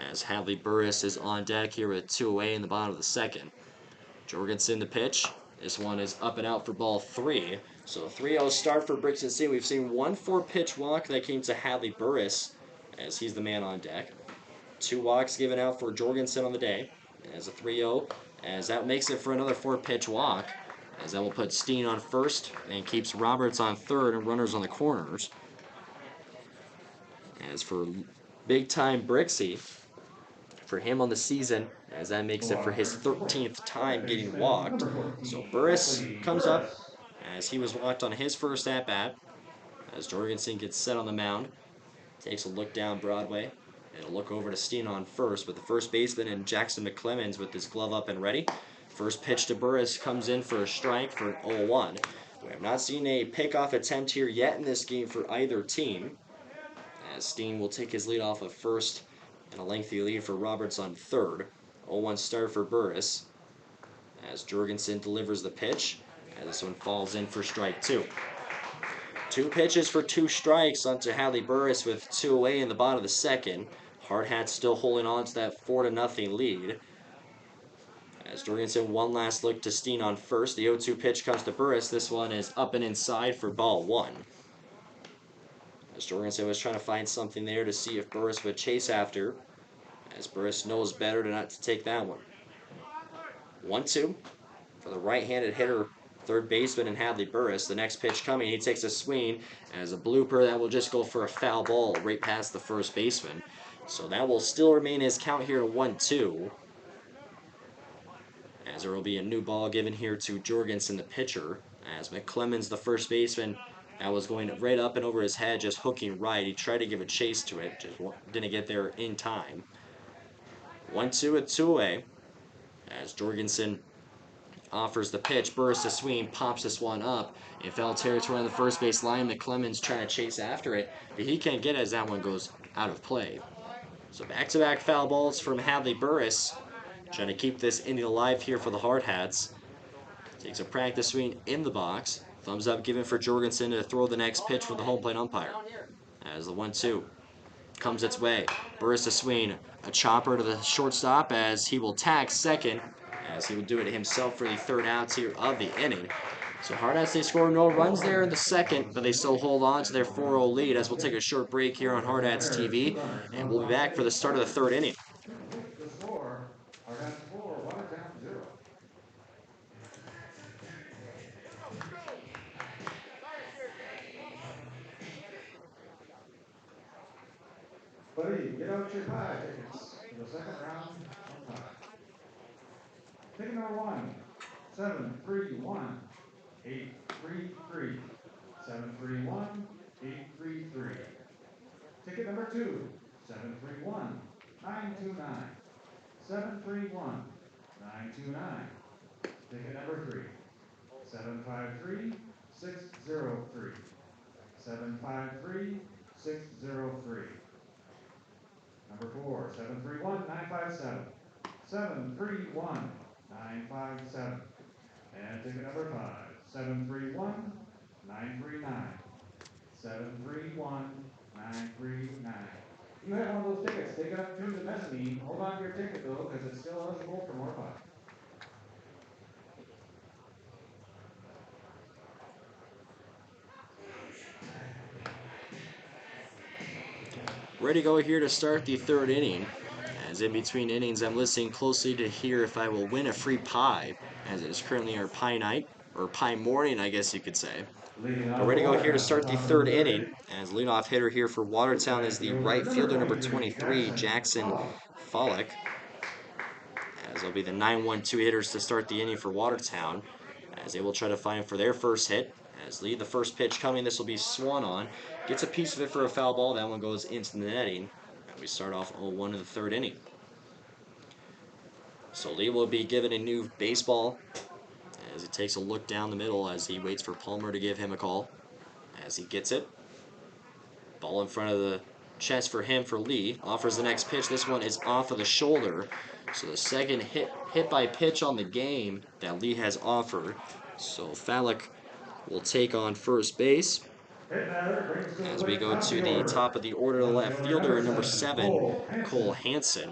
A: As Hadley Burris is on deck here with 2 away in the bottom of the second. Jorgensen the pitch. This one is up and out for ball 3. So a 3-0 start for Brixton Steen. We've seen 1 4-pitch walk that came to Hadley Burris as he's the man on deck. 2 walks given out for Jorgensen on the day as a 3-0, as that makes it for another 4-pitch walk, as that will put Steen on first and keeps Roberts on third and runners on the corners. As for big-time Brixie, for him on the season, as that makes it for his 13th time getting walked. So Burris comes up as he was walked on his first at-bat, as Jorgensen gets set on the mound, takes a look down Broadway, and a look over to Steen on first, with the first baseman and Jackson McClemens with his glove up and ready. First pitch to Burris comes in for a strike for an 0-1. We have not seen a pickoff attempt here yet in this game for either team, as Steen will take his lead off of first and a lengthy lead for Roberts on third. 0-1 start for Burris, as Jorgensen delivers the pitch, and this one falls in for strike 2. 2 pitches for 2 strikes onto Hadley Burris with 2 away in the bottom of the second. Hardhats still holding on to that 4-0 lead. As Jorgensen one last look to Steen on first. The 0-2 pitch comes to Burris. This one is up and inside for ball 1. As Jorgensen was trying to find something there to see if Burris would chase after. As Burris knows better not to take that one. 1-2 for the right-handed hitter, third baseman and Hadley Burris. The next pitch coming, he takes a swing as a blooper that will just go for a foul ball right past the first baseman. So that will still remain his count here at 1-2. As there will be a new ball given here to Jorgensen, the pitcher. As McClemens, the first baseman, that was going right up and over his head, just hooking right. He tried to give a chase to it, just didn't get there in time. 1-2 with 2 away. As Jorgensen offers the pitch, Burris a swing, pops this one up in foul territory on the first base line. McClemens trying to chase after it, but he can't get it as that one goes out of play. So back-to-back foul balls from Hadley Burris, trying to keep this inning alive here for the Hardhats. Takes a practice swing in the box. Thumbs up given for Jorgensen to throw the next pitch for the home plate umpire. As the 1-2 comes its way, Burris a swing, a chopper to the shortstop as he will tag second, as he will do it himself for the third outs here of the inning. So Hardhats, they score no runs there in the second, but they still hold on to their 4-0 lead, as we'll take a short break here on Hardhats TV, and we'll be back for the start of the third inning.
B: The score, Hardhats 4, Watertown 0. Buddy, get out your pie tickets for the second round of pie. Ticket number 1, 731-833. 731-833. Ticket number 2, 731-833. 929. 731. 929. Ticket number 3. 753. 603. 753. 603. Number 4. 731. 957. 731. 957. And ticket number 5. 731. 939. 731. 939. You have one of those tickets. Take it up to the mezzanine. Hold on to your ticket though, because it's still eligible for more fun.
A: Ready to go here to start the third inning. As in between innings, I'm listening closely to hear if I will win a free pie, as it is currently our pie night, or pie morning, I guess you could say.
B: Leading
A: But
B: off
A: ready to
B: for
A: go here to
B: Watertown,
A: start the
B: top of the
A: third
B: third
A: inning.
B: inning.
A: As leadoff hitter here for Watertown is
B: Right
A: the
B: fielder,
A: right
B: number
A: fielder, number
B: 23,
A: 23, Jackson Follick. As they'll be the 9-1-2 hitters to start the inning for Watertown. As they will try to find for their first hit. As lead the first pitch coming, this will be swung on. Gets a piece of it for a foul ball. That one goes into the netting. And we start off 0-1 in the third inning. So Lee will be given a new baseball as he takes a look down the middle as he waits for Palmer to give him a call. As he gets it. Ball in front of the chest for him for Lee. Offers the next pitch. This one is off of the shoulder. So the second hit by pitch on the game that Lee has offered. So Fallick will take on first base. As we go to the top of the order, the left fielder, number 7, Cole Hansen.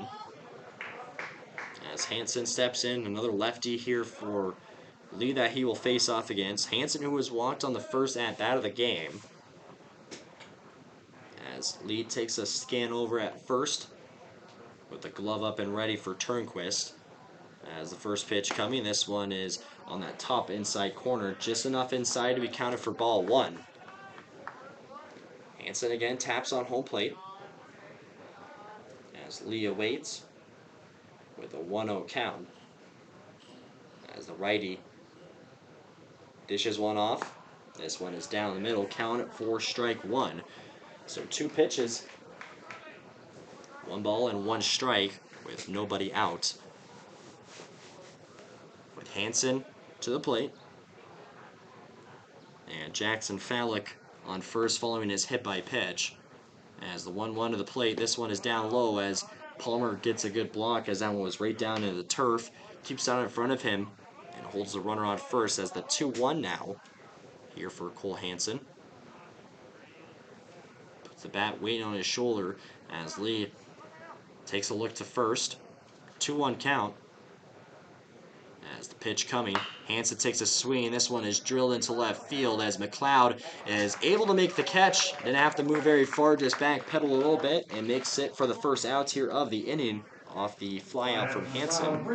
A: As Hansen steps in, another lefty here for Lee that he will face off against. Hansen, who was walked on the first at-bat of the game. As Lee takes a scan over at first with the glove up and ready for Turnquist. As the first pitch coming, this one is on that top inside corner, just enough inside to be counted for ball 1. Hansen again taps on home plate. As Lee awaits with a 1-0 count. As the righty dishes one off. This one is down the middle, count for strike 1. So 2 pitches, 1 ball and 1 strike with nobody out. With Hansen to the plate. And Jackson Fallick on first following his hit by pitch. As the 1-1 to the plate, this one is down low as Palmer gets a good block as that one was right down into the turf. Keeps out in front of him and holds the runner on first as the 2-1 now here for Cole Hansen. Puts the bat waiting on his shoulder as Lee takes a look to first. 2-1 count. As the pitch coming, Hansen takes a swing. This one is drilled into left field as McLeod is able to make the catch. Didn't have to move very far, just backpedal a little bit and makes it for the first out here of the inning off the flyout from Hansen.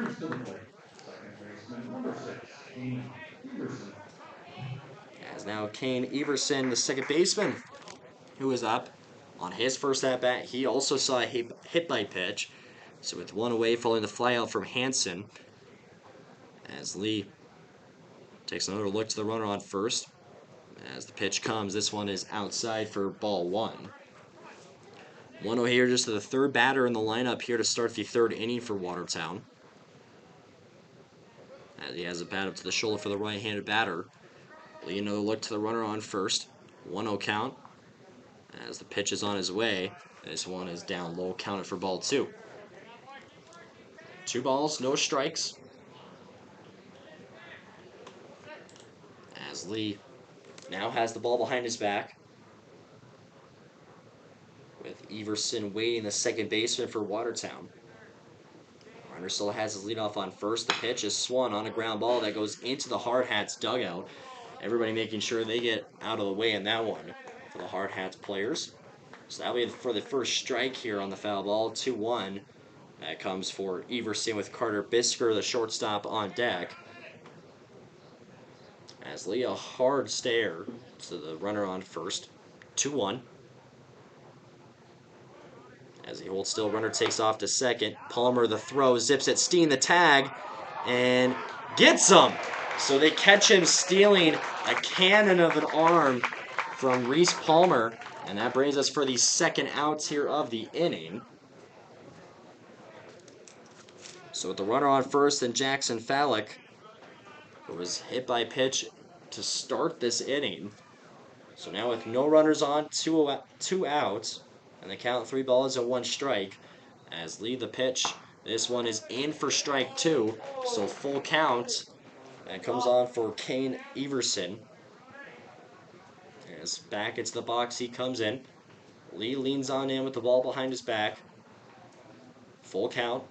A: As now Kane Everson, the second baseman, who is up on his first at-bat. He also saw a hit by pitch. So with 1 away following the flyout from Hansen. As Lee takes another look to the runner on first. As the pitch comes, this one is outside for ball 1. 1-0 here, just to the third batter in the lineup here to start the third inning for Watertown. As he has a bat up to the shoulder for the right-handed batter. Lee another look to the runner on first. 1-0 count. As the pitch is on his way, this one is down low, counted for ball 2. 2 balls, no strikes. As Lee now has the ball behind his back. With Everson waiting, the second baseman for Watertown. Runner still has his leadoff on first. The pitch is swung on a ground ball that goes into the Hardhats dugout. Everybody making sure they get out of the way in that one for the Hardhats players. So that'll be for the first strike here on the foul ball. 2-1. That comes for Everson with Carter Bisker, the shortstop, on deck. As Lee, a hard stare to the runner on first. 2-1. As he holds still, runner takes off to second. Palmer, the throw, zips it. Steen, the tag, and gets him. So they catch him stealing a cannon of an arm from Reese Palmer. And that brings us for the second outs here of the inning. So with the runner on first and Jackson Fallick, who was hit by pitch to start this inning. So now with no runners on, two outs, and the count 3 balls and 1 strike. As Lee the pitch, this one is in for strike 2, so full count. And comes on for Kane Everson. As back into the box he comes in. Lee leans on in with the ball behind his back. Full count.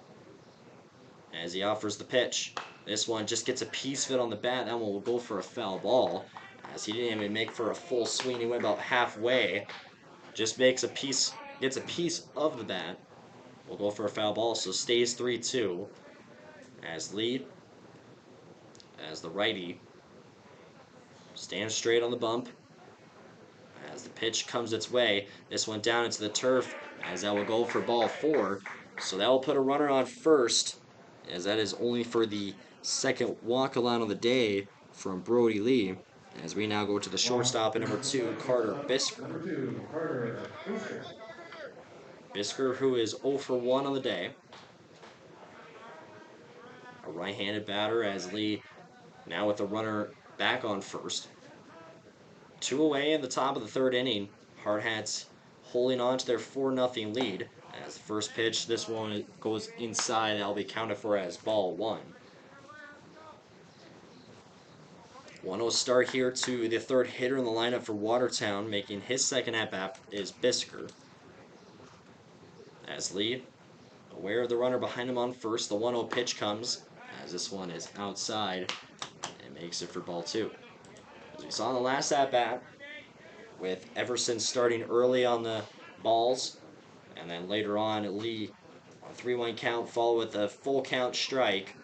A: As he offers the pitch. This one just gets a piece of it on the bat. That one will go for a foul ball. As he didn't even make for a full swing. He went about halfway. Just gets a piece of the bat. Will go for a foul ball. So stays 3-2. As Lee, as the righty, stands straight on the bump. As the pitch comes its way, this one down into the turf, as that will go for ball 4. So that will put a runner on first, as that is only for the second walk allowed on the day from Brody Lee. As we now go to the shortstop at number 2, Carter Bisker.
B: Number 2, Carter Bisker.
A: Bisker, who is 0 for 1 on the day. A right-handed batter as Lee now with the runner back on first. 2 away in the top of the 3rd inning. Hardhats holding on to their 4-0 lead. As the first pitch, this one goes inside. That'll be counted for as ball 1. 1-0 start here to the 3rd hitter in the lineup for Watertown. Making his second at-bat is Bisker. As Lee, aware of the runner behind him on first, the 1-0 pitch comes. As this one is outside and makes it for ball 2. As we saw in the last at-bat, with Everson starting early on the balls, and then later on Lee on a 3-1 count, followed with a full count strike,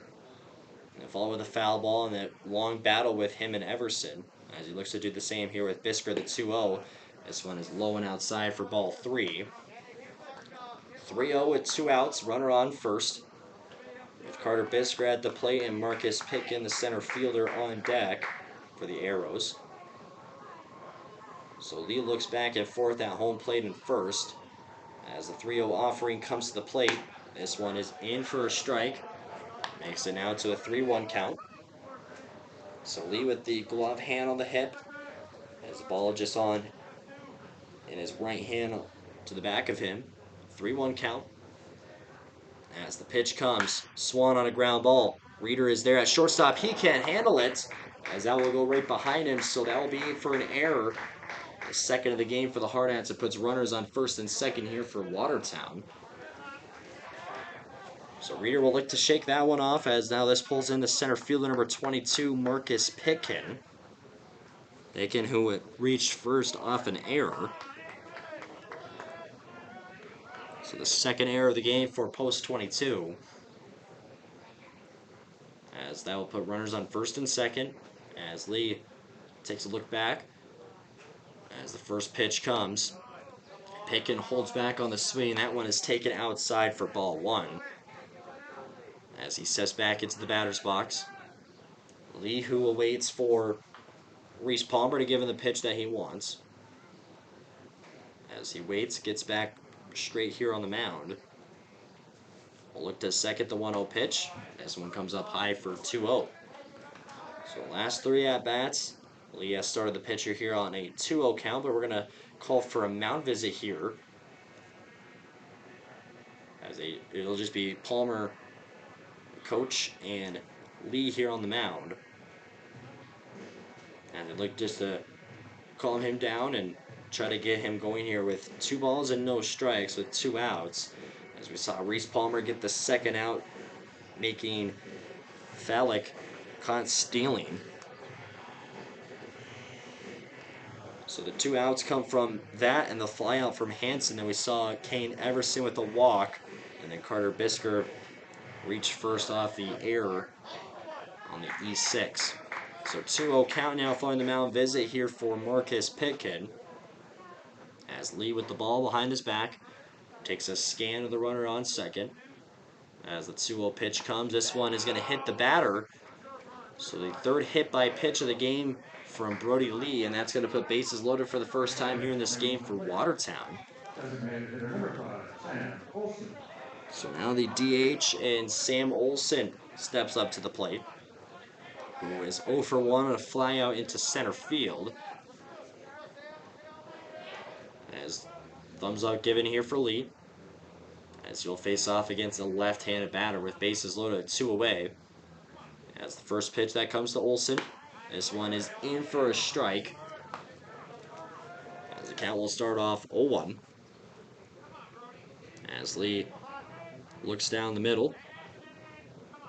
A: and then followed with a foul ball and a long battle with him and Everson, as he looks to do the same here with Bisker, the 2-0. This one is low and outside for ball 3. 3-0 with 2 outs, runner on first, with Carter Bisker at the plate and Marcus Pitkin, the center fielder, on deck for the Arrows. So Lee looks back and forth at home plate and first. As the 3-0 offering comes to the plate, this one is in for a strike. Makes it now to a 3-1 count. So Lee with the glove hand on the hip. As the ball just on in his right hand to the back of him. 3-1 count. As the pitch comes, Swan on a ground ball. Reeder is there at shortstop. He can't handle it, as that will go right behind him. So that will be for an error. The second of the game for the Hardhats. It puts runners on first and second here for Watertown. So Reeder will look to shake that one off, as now this pulls in the center fielder number 22, Marcus Pitkin. Pitkin, who reached first off an error. So the second error of the game for post 22. As that will put runners on first and second. As Lee takes a look back. As the first pitch comes. Pitkin holds back on the swing. That one is taken outside for ball 1. As he steps back into the batter's box. Lee, who awaits for Reese Palmer to give him the pitch that he wants. As he waits, gets back straight here on the mound. We'll look to second, the 1-0 pitch. This one comes up high for 2-0. So last 3 at-bats. Lee has started the pitcher here on a 2-0 count, but we're going to call for a mound visit here. It'll just be Palmer, coach, and Lee here on the mound. And they'd like just to calm him down and try to get him going here with 2 balls and no strikes with 2 outs. As we saw Reese Palmer get the second out, making Fallick caught stealing. So the 2 outs come from that and the fly out from Hanson. Then we saw Kane Everson with a walk, and then Carter Bisker reached first off the error on the E6. So 2-0 count now following the mound visit here for Marcus Pitkin. As Lee with the ball behind his back takes a scan of the runner on second. As the 2-0 pitch comes, this one is going to hit the batter. So the 3rd hit by pitch of the game from Brody Lee, and that's going to put bases loaded for the first time here in this game for Watertown.
B: Designated hitter number 5, Sam Olsen.
A: So now the DH and Sam Olson steps up to the plate, who is 0 for 1 on a fly out into center field. As thumbs up given here for Lee, as he'll face off against a left-handed batter with bases loaded 2 away. As the first pitch that comes to Olson, this one is in for a strike. As the count will start off 0-1. As Lee looks down the middle,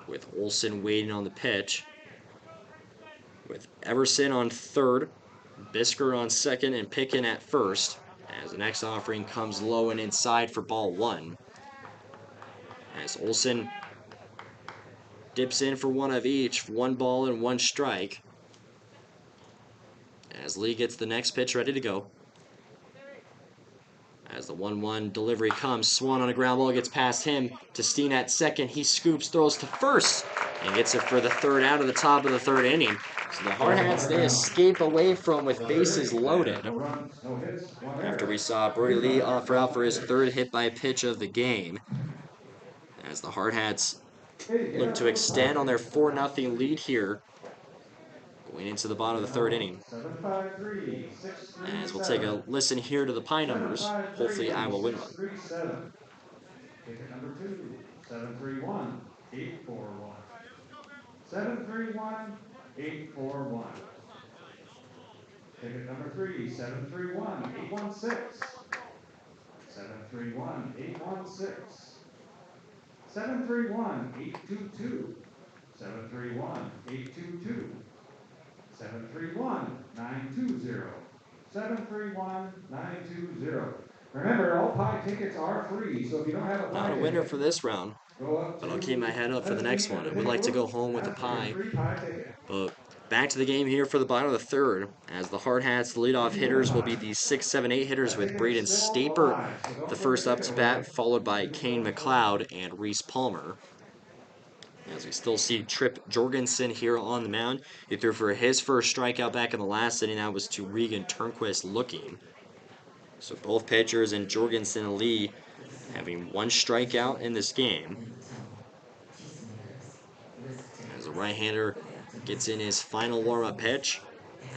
A: with Olson waiting on the pitch. With Everson on third, Bisker on second, and Pickin at first. As the next offering comes low and inside for ball 1. As Olson dips in for one of each, 1 ball and 1 strike. As Lee gets the next pitch ready to go. As the 1-1 delivery comes, Swan on a ground ball gets past him to Steen at second. He scoops, throws to first, and gets it for the third out of the top of the 3rd inning. So the Hardhats, they escape away from with bases loaded. After we saw Brody Lee offer out for his 3rd hit by pitch of the game. As the Hardhats look to extend on their 4-0 lead here, going into the bottom of the 3rd inning. As we'll take a listen here to the pie numbers. Hopefully I will win one.
B: Ticket number 2, 731 841. 731 841. Ticket number 3, 731 816. 731 816. 731 822. 731 822. 731 920. 731 920. Remember, all pie tickets are free, so if you don't have a pie
A: Not a winner for this round,
B: but
A: I'll keep my head up for the next one. I would like to go home with a pie. But back to the game here for the bottom of the 3rd, as the Hardhats, the leadoff hitters will be the 6, 7, 8 hitters with Braden Staper, the first up to bat, followed by Kane McLeod and Reese Palmer. As we still see Trip Jorgensen here on the mound. He threw for his first strikeout back in the last inning. That was to Regan Turnquist looking. So both pitchers and Jorgensen and Lee having 1 strikeout in this game. As the right-hander gets in his final warm-up pitch.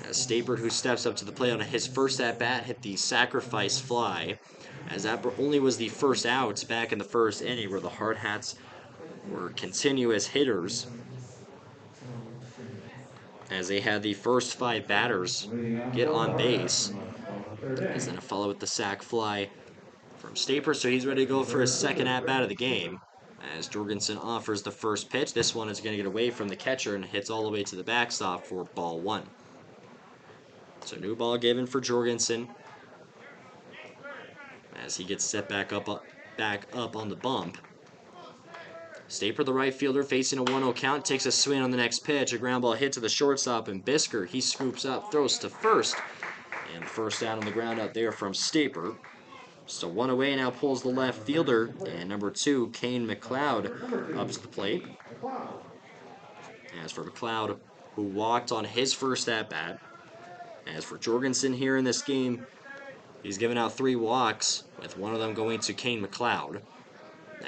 A: As Staper, who steps up to the plate on his first at-bat, hit the sacrifice fly. As that only was the first out back in the 1st inning, where the Hardhats were continuous hitters, as they had the first 5 batters get on base. As then a follow with the sac fly from Staper, so he's ready to go for his 2nd at-bat of the game. As Jorgensen offers the first pitch, this one is going to get away from the catcher and hits all the way to the backstop for ball 1. So new ball given for Jorgensen, as he gets set back up on the bump. Staper, the right fielder, facing a 1-0 count, takes a swing on the next pitch. A ground ball hit to the shortstop, and Bisker, he scoops up, throws to first. And first down on the ground out there from Staper. So 1 away now pulls the left fielder, and number 2, Kane McLeod, up to the plate. As for McLeod, who walked on his first at-bat. As for Jorgensen here in this game, he's given out 3 walks, with one of them going to Kane McLeod.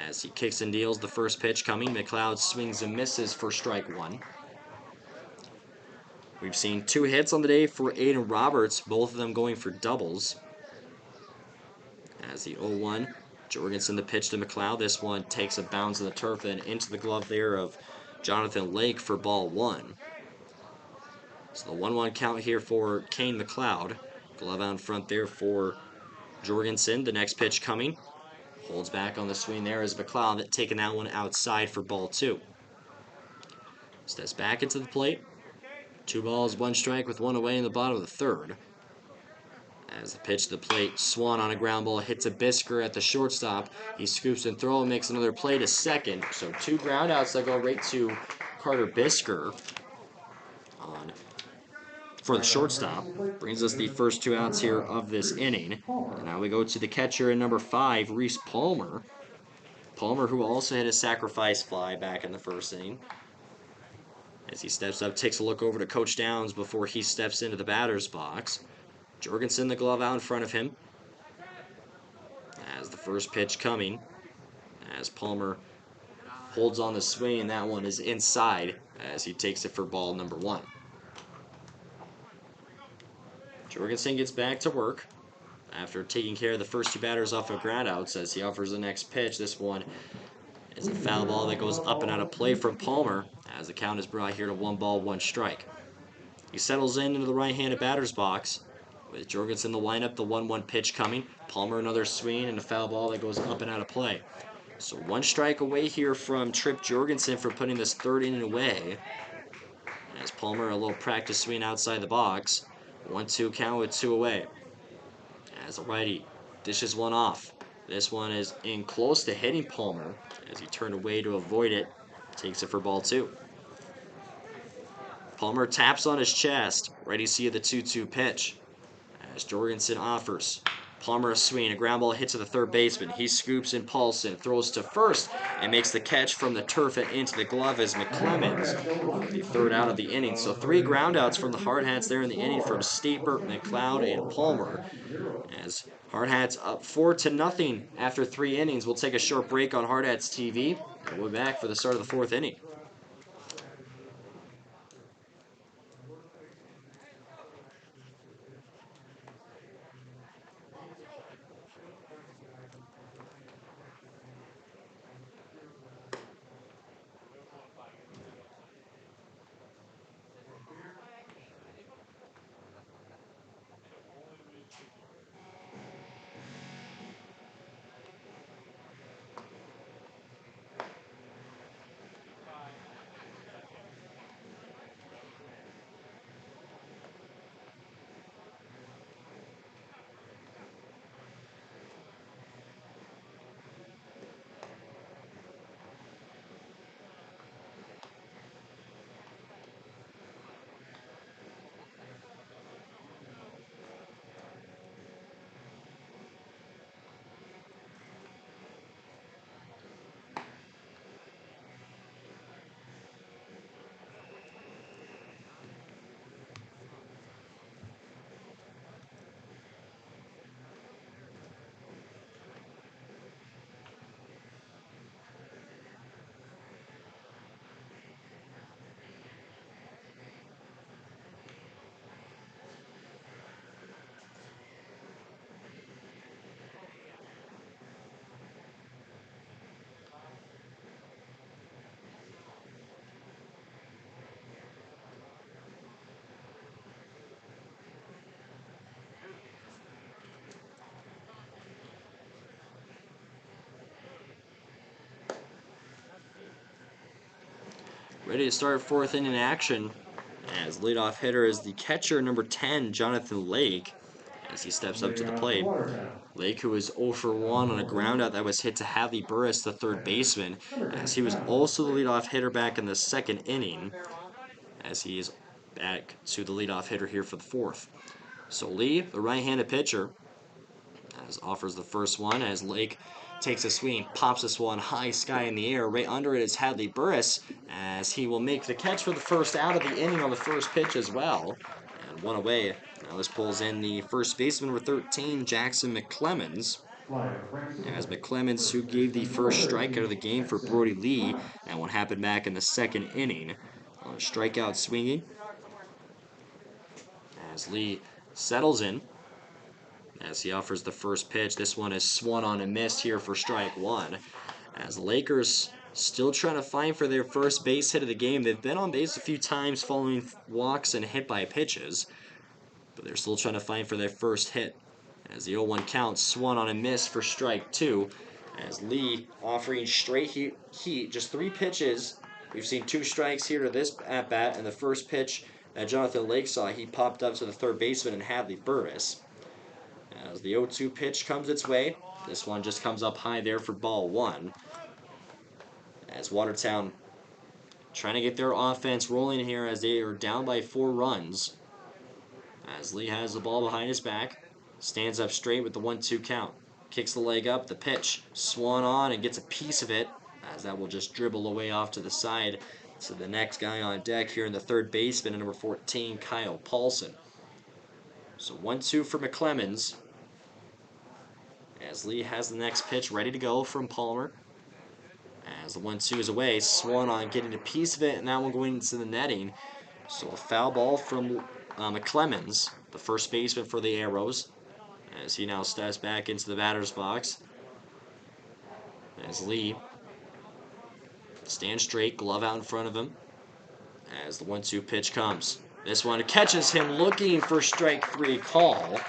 A: As he kicks and deals, the first pitch coming, McLeod swings and misses for strike 1. We've seen 2 hits on the day for Aiden Roberts, both of them going for doubles. As the 0-1, Jorgensen the pitch to McLeod. This one takes a bounce in the turf and into the glove there of Jonathan Lake for ball 1. So the 1-1 count here for Kane McLeod. Glove out in front there for Jorgensen. The next pitch coming. Holds back on the swing there as McLeod taking that one outside for ball 2. Steps back into the plate. 2 balls, 1 strike with 1 away in the bottom of the 3rd. As the pitch to the plate, Swan on a ground ball hits a Bisker at the shortstop. He scoops and throws and makes another play to second. So 2 ground outs that go right to Carter Bisker for the shortstop. Brings us the first 2 outs here of this inning. And now we go to the catcher in number 5, Reese Palmer. Palmer, who also hit a sacrifice fly back in the 1st inning. As he steps up, takes a look over to Coach Downs before he steps into the batter's box. Jorgensen, the glove out in front of him. As the first pitch coming. as Palmer holds on the swing, and that one is inside as he takes it for ball number 1. Jorgensen gets back to work after taking care of the first 2 batters off of groundouts as he offers the next pitch. This one is a foul ball that goes up and out of play from Palmer as the count is brought here to 1 ball, 1 strike. He settles into the right-handed batter's box with Jorgensen in the lineup, the 1-1 pitch coming. Palmer another swing and a foul ball that goes up and out of play. So 1 strike away here from Trip Jorgensen for putting this 3rd inning away. As Palmer a little practice swing outside the box. 1-2 count with 2 away. As a righty dishes one off. This one is in close to hitting Palmer as he turned away to avoid it. Takes it for ball 2. Palmer taps on his chest. Ready to see the 2-2 pitch. As Jorgensen offers. Palmer a swing, a ground ball hit to the 3rd baseman. He scoops in Paulson, throws to first, and makes the catch from the turf and into the glove as McClemens, the 3rd out of the inning. So 3 groundouts from the Hardhats there in the inning from Staper, McLeod, and Palmer. As Hardhats up 4-0 after 3 innings. We'll take a short break on Hardhats TV, and we'll be back for the start of the 4th inning. Ready to start 4th inning action as leadoff hitter is the catcher, number 10, Jonathan Lake, as he steps up to the plate. Lake, who was 0 for 1 on a groundout that was hit to Hadley Burris, the 3rd baseman, as he was also the leadoff hitter back in the 2nd inning, as he is back to the leadoff hitter here for the 4th. So Lee, the right-handed pitcher, as offers the first one as Lake takes a swing, pops this one high sky in the air. Right under it is Hadley Burris as he will make the catch for the 1st out of the inning on the 1st pitch as well. And 1 away. Now this pulls in the 1st baseman with 13, Jackson McClemens. As McClemens, who gave the 1st strikeout of the game for Brody Lee, that one happened back in the 2nd inning. On a strikeout swinging. As Lee settles in. As he offers the 1st pitch, this one is swung on and missed here for strike 1. As the Lakers still trying to find for their 1st base hit of the game. They've been on base a few times following walks and hit by pitches, but they're still trying to find for their 1st hit. As the 0-1 count swung on and missed for strike 2. As Lee offering straight heat, just 3 pitches. We've seen 2 strikes here to this at-bat, and the 1st pitch that Jonathan Lake saw, he popped up to the 3rd baseman and Hadley Burris. As the 0-2 pitch comes its way, this one just comes up high there for ball 1. As Watertown trying to get their offense rolling here as they are down by 4 runs. As Lee has the ball behind his back, stands up straight with the 1-2 count. Kicks the leg up, the pitch swung on and gets a piece of it, as that will just dribble away off to the side to the next guy on deck here in the 3rd baseman, number 14, Kyle Paulson. So 1-2 for McClemens. As Lee has the next pitch ready to go from Palmer. As the 1-2 is away, Swan on getting a piece of it, and that one going into the netting. So a foul ball from McClemens, the first baseman for the Arrows, as he now steps back into the batter's box. As Lee stands straight, glove out in front of him. As the 1-2 pitch comes. This one catches him looking for strike 3 call.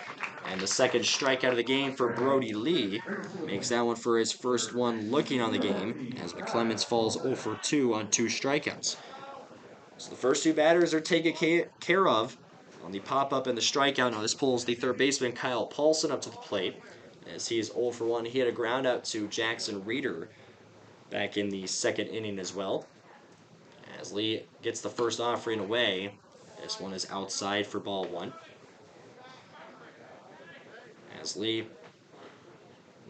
A: And the second strikeout of the game for Brody Lee makes that one for his first one looking on the game, as McClemens falls 0 for 2 on 2 strikeouts. So the first 2 batters are taken care of on the pop-up and the strikeout. Now this pulls the third baseman Kyle Paulson up to the plate, as he is 0 for 1. He had a ground out to Jackson Reeder back in the second inning as well. As Lee gets the first offering away, this one is outside for ball 1. As Lee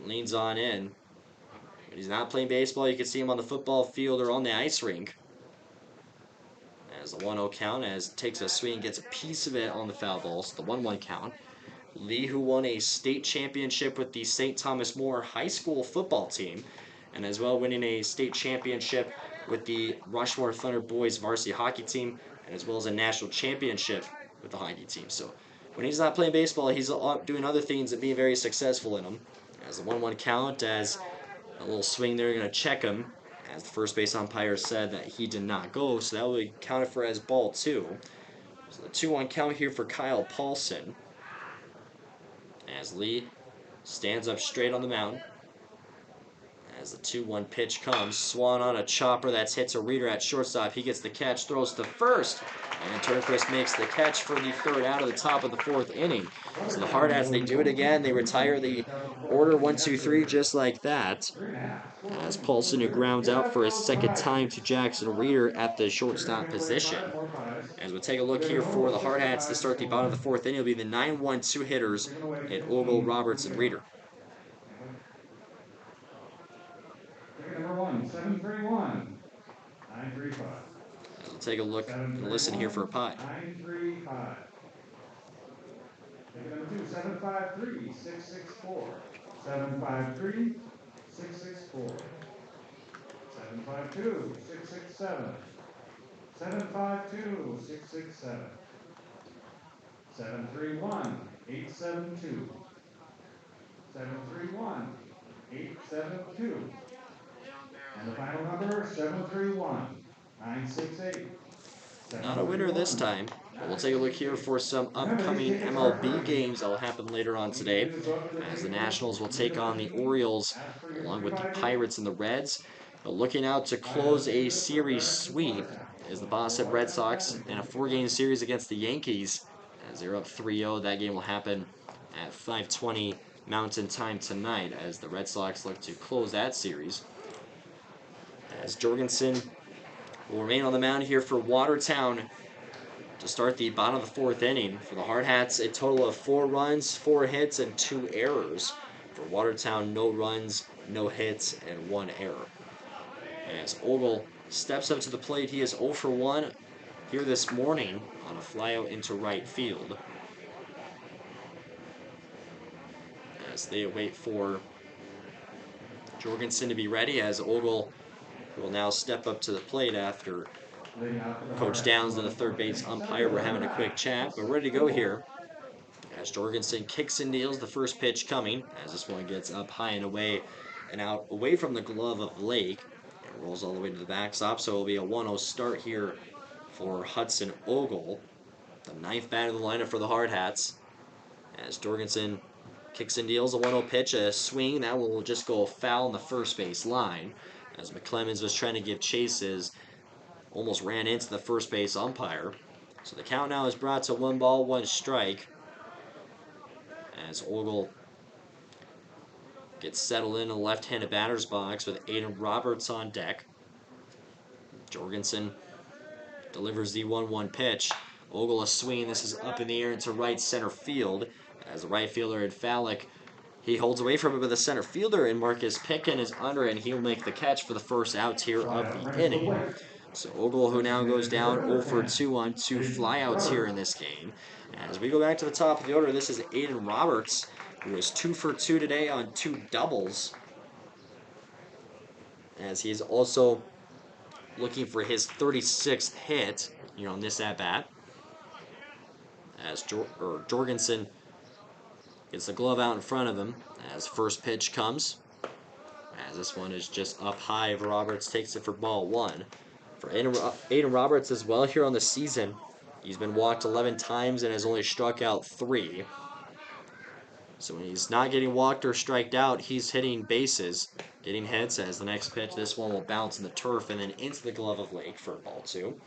A: leans on in. When he's not playing baseball, you can see him on the football field or on the ice rink. As the 1-0 count, as takes a swing, gets a piece of it on the foul ball. So the 1-1 count. Lee, who won a state championship with the St. Thomas More high school football team, and as well winning a state championship with the Rushmore Thunder boys varsity hockey team, and as well as a national championship with the hockey team. So when he's not playing baseball, he's doing other things and being very successful in them. As the 1-1 count, as a little swing there, going to check him, as the first base umpire said that he did not go, so that will be counted for as ball 2. So the 2-1 count here for Kyle Paulson, as Lee stands up straight on the mound. As the 2-1 pitch comes, Swan on a chopper that hits a Reeder at shortstop. He gets the catch, throws to first, and Turnquist makes the catch for the third out of the top of the 4th inning. So the Hardhats, they do it again. They retire the order 1-2-3 just like that. As Paulson, who grounds out for his second time to Jackson Reeder at the shortstop position. As we take a look here for the Hardhats to start the bottom of the 4th inning, it'll be the 9-1 2 hitters in Ogle, Roberts, and Reeder.
B: Number 1, 731, 935.
A: We'll take a look and listen here for a pie.
B: 935. Ticket number 2, 753, 664. 753, 664. 752, 667. 752, 667. 731, 872. 731, 872. And the final number, 731, 968.
A: Not a winner this time. But we'll take a look here for some upcoming MLB games that will happen later on today, as the Nationals will take on the Orioles along with the Pirates and the Reds. But looking out to close a series sweep is the Boston Red Sox in a 4-game series against the Yankees, as they're up 3-0. That game will happen at 5:20 Mountain Time tonight, as the Red Sox look to close that series. As Jorgensen will remain on the mound here for Watertown to start the bottom of the 4th inning. For the Hardhats, a total of 4 runs, 4 hits, and 2 errors. For Watertown, no runs, no hits, and 1 error. As Ogle steps up to the plate, he is 0 for 1 here this morning on a flyout into right field. As they wait for Jorgensen to be ready, as Ogle will now step up to the plate after Coach Downs and the third base umpire were having a quick chat. But ready to go here, as Jorgensen kicks and deals the first pitch coming, as this one gets up high and away and out away from the glove of Lake. It rolls all the way to the backstop, so it will be a 1-0 start here for Hudson Ogle, the 9th bat of the lineup for the Hardhats. As Jorgensen kicks and deals a 1-0 pitch, a swing, that will just go foul on the first base line. As McClemens was trying to give chases, almost ran into the first base umpire. So the count now is brought to 1 ball, 1 strike. As Ogle gets settled in the left-handed batter's box with Aiden Roberts on deck. Jorgensen delivers the 1-1 pitch. Ogle a swing. This is up in the air into right center field. As the right fielder in Fallick, he holds away from it, but the center fielder in Marcus Pickin is under, and he'll make the catch for the first out here of the inning. So Ogle, who now goes down 0 for 2 on 2 flyouts here in this game. As we go back to the top of the order, this is Aiden Roberts, who is 2 for 2 today on 2 doubles. as he's also looking for his 36th hit here on this at-bat. As Jorgensen gets the glove out in front of him as first pitch comes. As this one is just up high, Roberts takes it for ball one. For Aiden Roberts as well here on the season, he's been walked 11 times and has only struck out 3. So when he's not getting walked or striked out, he's hitting bases, getting hits. As the next pitch, this one will bounce in the turf and then into the glove of Lake for ball 2.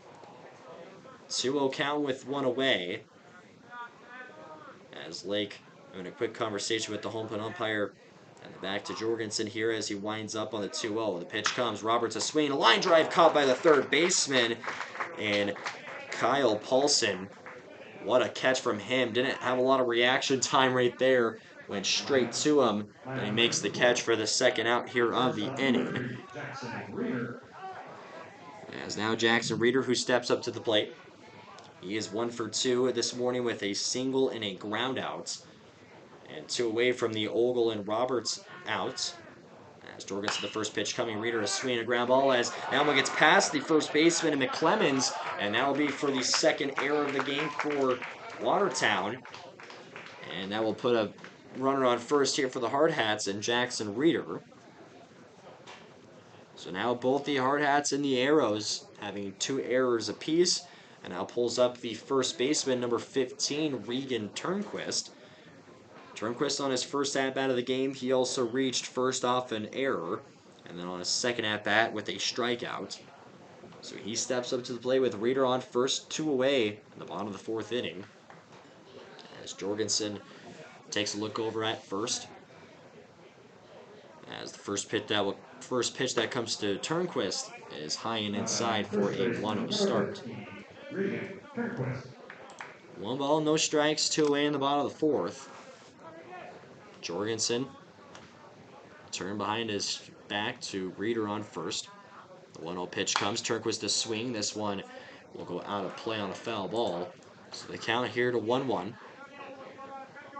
A: 2-0 count with one away. As Lake having a quick conversation with the home plate umpire. And back to Jorgensen here as he winds up on the 2-0. The pitch comes. Roberts a swing. A line drive caught by the third baseman. And Kyle Paulson, what a catch from him. Didn't have a lot of reaction time right there. Went straight to him. And he makes the catch for the second out here of the inning. As now Jackson Reeder, who steps up to the plate. He is 1 for 2 this morning with a single and a ground out. And 2 away from the Ogle and Roberts out. As Jorgensen, the first pitch coming, Reeder a swing, a ground ball as Alma gets past the first baseman and McClemens, and that will be for the second error of the game for Watertown. And that will put a runner on first here for the Hardhats and Jackson Reeder. So now both the Hardhats and the Arrows having 2 errors apiece, and now pulls up the first baseman, number 15, Regan Turnquist. Turnquist on his first at-bat of the game, he also reached first off an error, and then on his second at-bat with a strikeout. So he steps up to the plate with Reeder on first, 2 away in the bottom of the 4th inning. As Jorgensen takes a look over at first. As the first pitch that comes to Turnquist is high and inside for a 1-0 start. 1 ball, no strikes, 2 away in the bottom of the 4th. Jorgensen turn behind his back to Reeder on first. The 1-0 pitch comes. Turnquist a swing. This one will go out of play on a foul ball. So the count here to 1-1.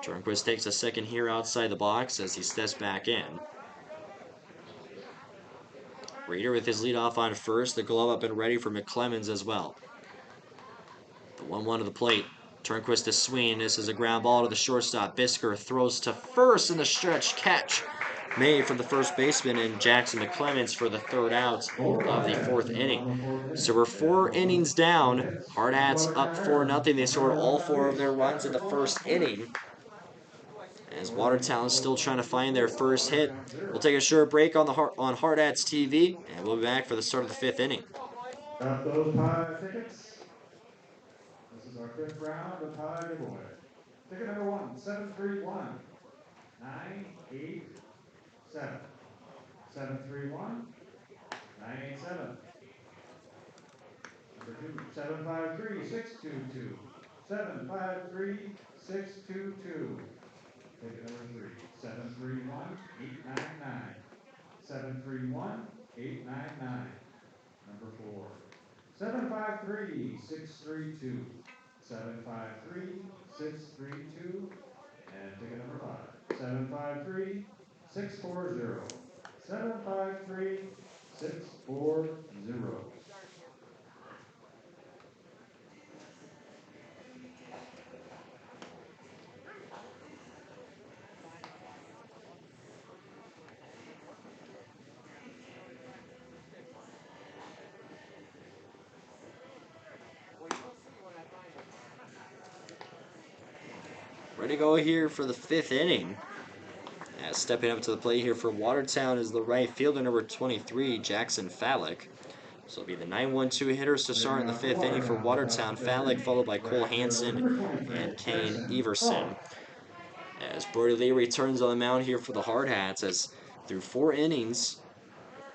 A: Turnquist takes a second here outside the box as he steps back in. Reeder with his lead off on first. The glove up and ready for McClemens as well. The 1-1 to the plate. Turnquist a swing. This is a ground ball to the shortstop. Bisker throws to first in the stretch catch made from the first baseman and Jackson McClemens for the third out of the 4th inning. So we're 4 innings down. Hardhats up 4-0. They scored all 4 of their runs in the first inning. As Watertown is still trying to find their first hit. We'll take a short break on Hardhats TV, and we'll be back for the start of the 5th inning.
B: Got those pie tickets? This is our 5th round of pie giveaway. Ticket number 1, 731 987. 731 987. Number 2, 753 622. 753 622. Ticket number 3, 731 899. 731 899. Number 4, 753 632. 753 632. And ticket number 5, 753 640. 753 640.
A: Ready to go here for the 5th inning. As stepping up to the plate here for Watertown is the right fielder, number 23, Jackson Fallick. So it'll be the 9-1-2 hitters to start in the 5th inning for Watertown. Fallick followed by Cole Hansen and Kane Everson. As Brody Lee returns on the mound here for the Hardhats, as through 4 innings,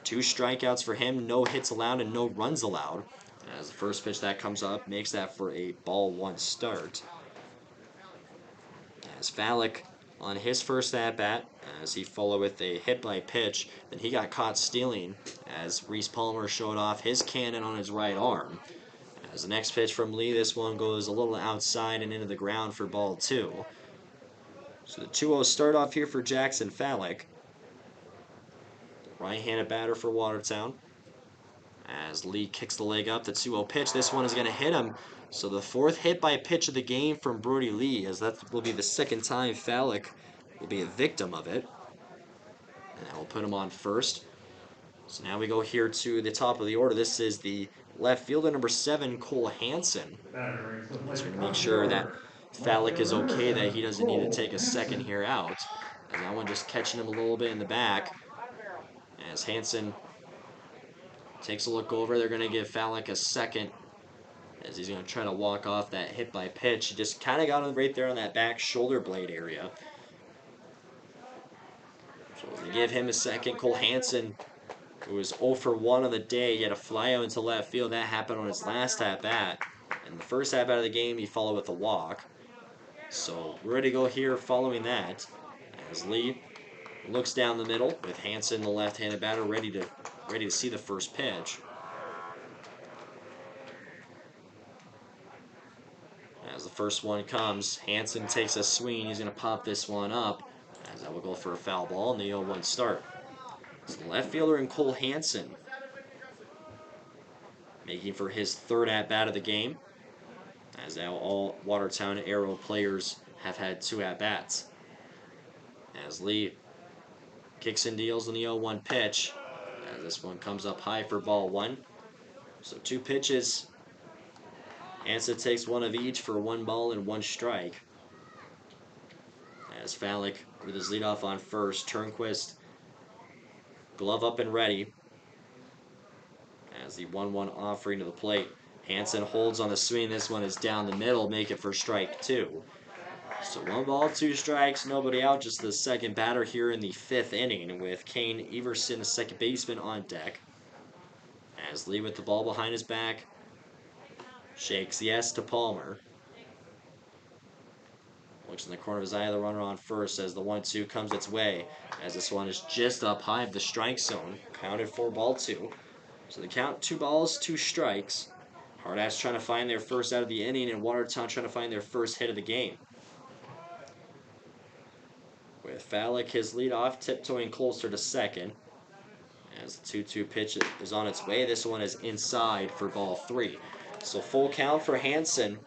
A: 2 strikeouts for him, no hits allowed and no runs allowed. As the first pitch that comes up makes that for a ball 1 start. As Fallick on his first at-bat, as he followed with a hit by pitch, then he got caught stealing as Reese Palmer showed off his cannon on his right arm. As the next pitch from Lee, this one goes a little outside and into the ground for ball 2. So the 2-0 start off here for Jackson Fallick. right-handed batter for Watertown. As Lee kicks the leg up, the 2-0 pitch. This one is going to hit him. So the fourth hit by pitch of the game from Brody Lee, as that will be the second time Phallic will be a victim of it. And that will put him on first. So now we go here to the top of the order. This is the left fielder, number 7, Cole Hansen. Just going to make sure that Phallic is okay, that he doesn't need to take a second here out. And that one just catching him a little bit in the back. As Hansen takes a look over, they're going to give Phallic a second, as he's going to try to walk off that hit by pitch. He just kind of got him right there on that back shoulder blade area. So they give him a second. Cole Hansen, who was 0 for 1 on the day, he had a fly out into left field. That happened on his last at-bat. And the first at-bat of the game, he followed with a walk. So we're ready to go here following that, as Lee looks down the middle with Hansen, the left-handed batter, ready to see the first pitch. As the first one comes, Hansen takes a swing. He's going to pop this one up, as that will go for a foul ball in the 0-1 start. So the left fielder in Cole Hansen, making for his third at-bat of the game, as now all Watertown Arrow players have had 2 at-bats. As Lee kicks and deals in the 0-1 pitch, as this one comes up high for ball 1. So 2 pitches. Hansen takes 1 of each for 1 ball and 1 strike. As Phallic with his leadoff on first, Turnquist glove up and ready. As the 1-1 offering to the plate, Hansen holds on the swing. This one is down the middle, make it for strike 2. So 1 ball, 2 strikes, nobody out, just the second batter here in the 5th inning, with Kane Everson, the second baseman, on deck. As Lee with the ball behind his back, shakes yes to Palmer. Looks in the corner of his eye, the runner on first, as the 1-2 comes its way, as this one is just up high of the strike zone, counted for ball 2. So the count, 2 balls, 2 strikes. Hardhats trying to find their first out of the inning, and Watertown trying to find their first hit of the game. With Phallic, his leadoff, tiptoeing closer to second. As the 2-2 pitch is on its way, this one is inside for ball 3. So full count for Hansen.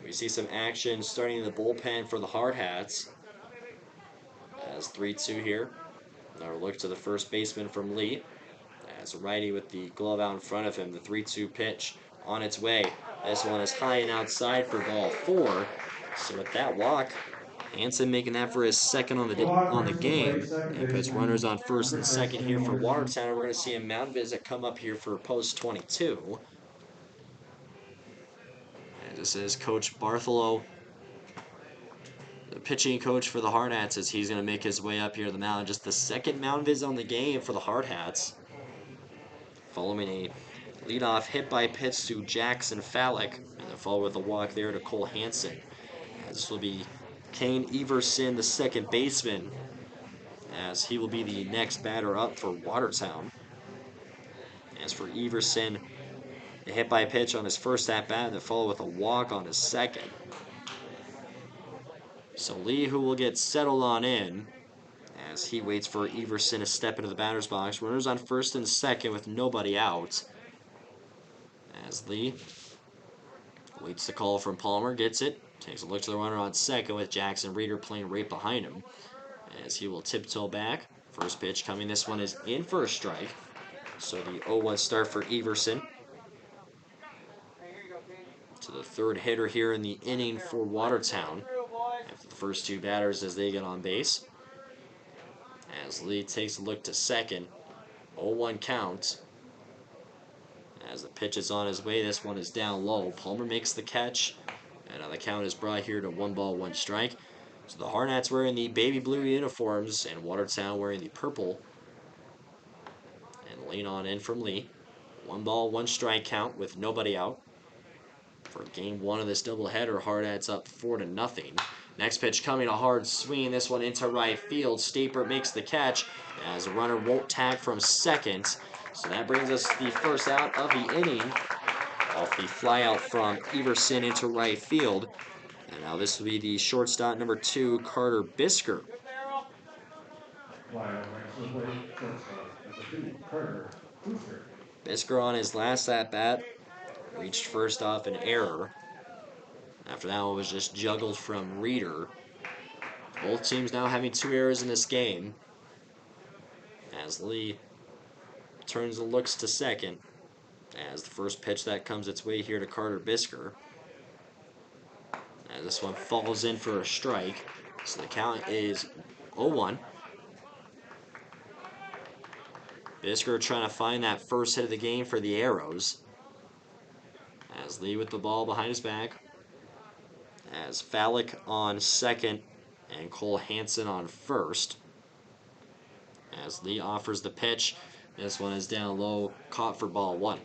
A: We see some action starting in the bullpen for the Hardhats. As 3-2 here. Another look to the first baseman from Lee. As a righty with the glove out in front of him, the 3-2 pitch on its way. This one is high and outside for ball 4. So with that walk, Hansen making that for his second on the game, and puts runners on first and second here for Watertown. We're going to see a mound visit come up here for post 22. And this is Coach Bartholow, the pitching coach for the Hardhats, as he's going to make his way up here to the mound. Just the second mound visit on the game for the Hardhats, following a leadoff hit by pitch to Jackson Phallic, and then followed with a walk there to Cole Hansen. This will be Kane Everson, the second baseman, as he will be the next batter up for Watertown. As for Everson, a hit by pitch on his first at-bat, and then followed with a walk on his second. So Lee, who will get settled on in, as he waits for Everson to step into the batter's box. Runners on first and second with nobody out. As Lee waits the call from Palmer, gets it, takes a look to the runner on second with Jackson Reeder playing right behind him, as he will tiptoe back. First pitch coming, this one is in for a strike. So the 0-1 start for Everson. To the third hitter here in the inning for Watertown, after the first 2 batters as they get on base. As Lee takes a look to second, 0-1 count. As the pitch is on his way, this one is down low. Palmer makes the catch, and now the count is brought here to 1 ball, 1 strike. So the Hardhats wearing the baby blue uniforms, and Watertown wearing the purple. And lean on in from Lee. 1 ball, 1 strike count with nobody out. For game 1 of this doubleheader, Hardhats up 4-0. Next pitch coming, a hard swing. This one into right field. Staper makes the catch, as the runner won't tag from second. So that brings us the first out of the inning, off the flyout from Everson into right field. And now this will be the shortstop, number 2, Carter Bisker.
B: Fly out next to the plate, shortstop, number 2, Carter Brewster.
A: Bisker on his last at bat reached first off an error. After that one was just juggled from Reeder. Both teams now having 2 errors in this game. As Lee turns and looks to second. As the first pitch that comes its way here to Carter Bisker. As this one falls in for a strike. So the count is 0-1. Bisker trying to find that first hit of the game for the Arrows. As Lee with the ball behind his back. As Fallick on second and Cole Hansen on first. As Lee offers the pitch. This one is down low, caught for ball 1.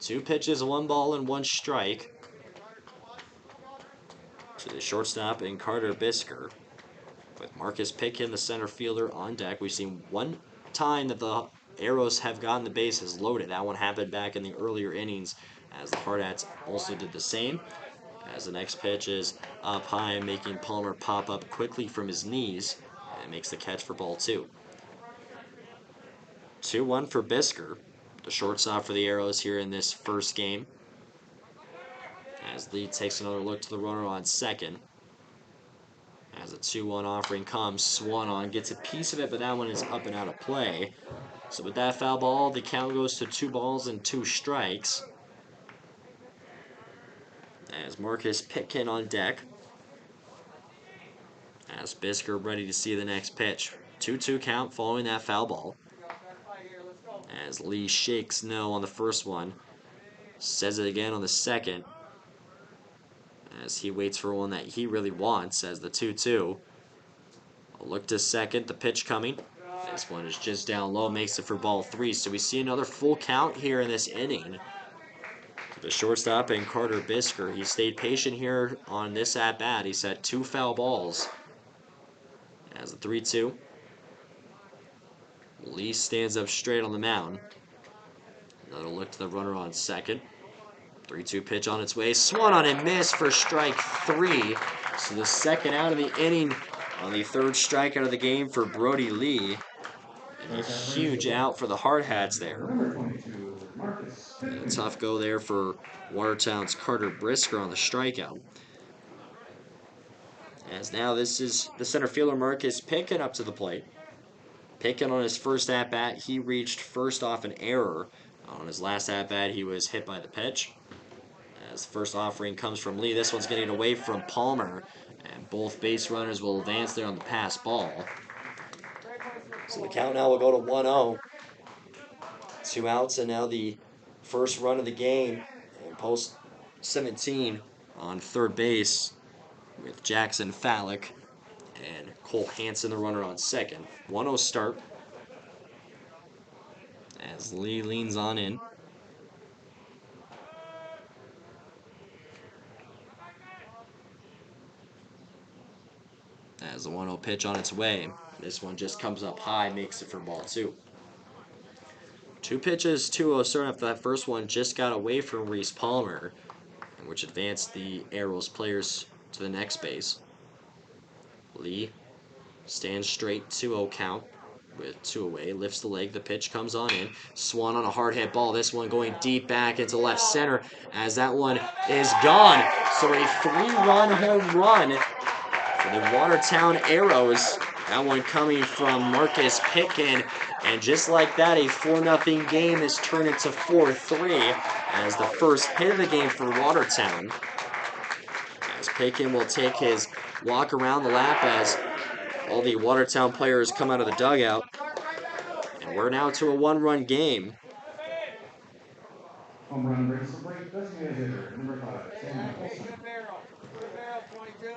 A: 2 pitches, 1 ball, and 1 strike to the shortstop and Carter Bisker. With Marcus Pitkin, the center fielder, on deck. We've seen one time that the Arrows have gotten the bases loaded. That one happened back in the earlier innings, as the Hardhats also did the same. As the next pitch is up high, making Palmer pop up quickly from his knees, and makes the catch for ball 2. 2-1 for Bisker, the shortstop for the Arrows here in this first game. As Lee takes another look to the runner on second. As a 2-1 offering comes, Swan on gets a piece of it, but that one is up and out of play. So with that foul ball, the count goes to 2 balls and 2 strikes. As Marcus Pitkin on deck. As Bisker ready to see the next pitch. 2-2 count following that foul ball. As Lee shakes no on the first one. Says it again on the second. As he waits for one that he really wants as the 2-2. A look to second, the pitch coming. This one is just down low, makes it for ball 3. So we see another full count here in this inning. The shortstop and Carter Bisker. He stayed patient here on this at-bat. He's had 2 foul balls. As the 3-2. Lee stands up straight on the mound. Another look to the runner on second. 3-2 pitch on its way. Swung on and missed for strike 3. So the second out of the inning on the 3rd strikeout of the game for Brody Lee. And a huge out for the Hardhats there. And a tough go there for Watertown's Carter Brisker on the strikeout. As now this is the center fielder Marcus Pitkin up to the plate. Pitkin on his first at-bat, he reached first off an error. On his last at-bat, he was hit by the pitch. As the first offering comes from Lee, this one's getting away from Palmer. And both base runners will advance there on the pass ball. So the count now will go to 1-0. 2 outs, and now the first run of the game. And post 17 on third base with Jackson Fallick and Cole Hansen, the runner, on second. 1-0 start. As Lee leans on in. As the 1-0 pitch on its way. This one just comes up high, makes it for ball 2. 2 pitches, 2-0 start after that first one just got away from Reese Palmer, which advanced the Arrows players to the next base. Lee stands straight, 2-0 count with 2 away, lifts the leg, the pitch comes on in. Swan on a hard hit ball, this one going deep back into left center as that one is gone. So a 3-run home run for the Watertown Arrows. That one coming from Marcus Pitkin. And just like that, a 4-0 game is turned into 4-3 as the first hit of the game for Watertown. As Pitkin will take his walk around the lap as all the Watertown players come out of the dugout. And we're now to a 1-run game.
B: Home run brings the plate, designated hitter, number 5, Sam Wilson.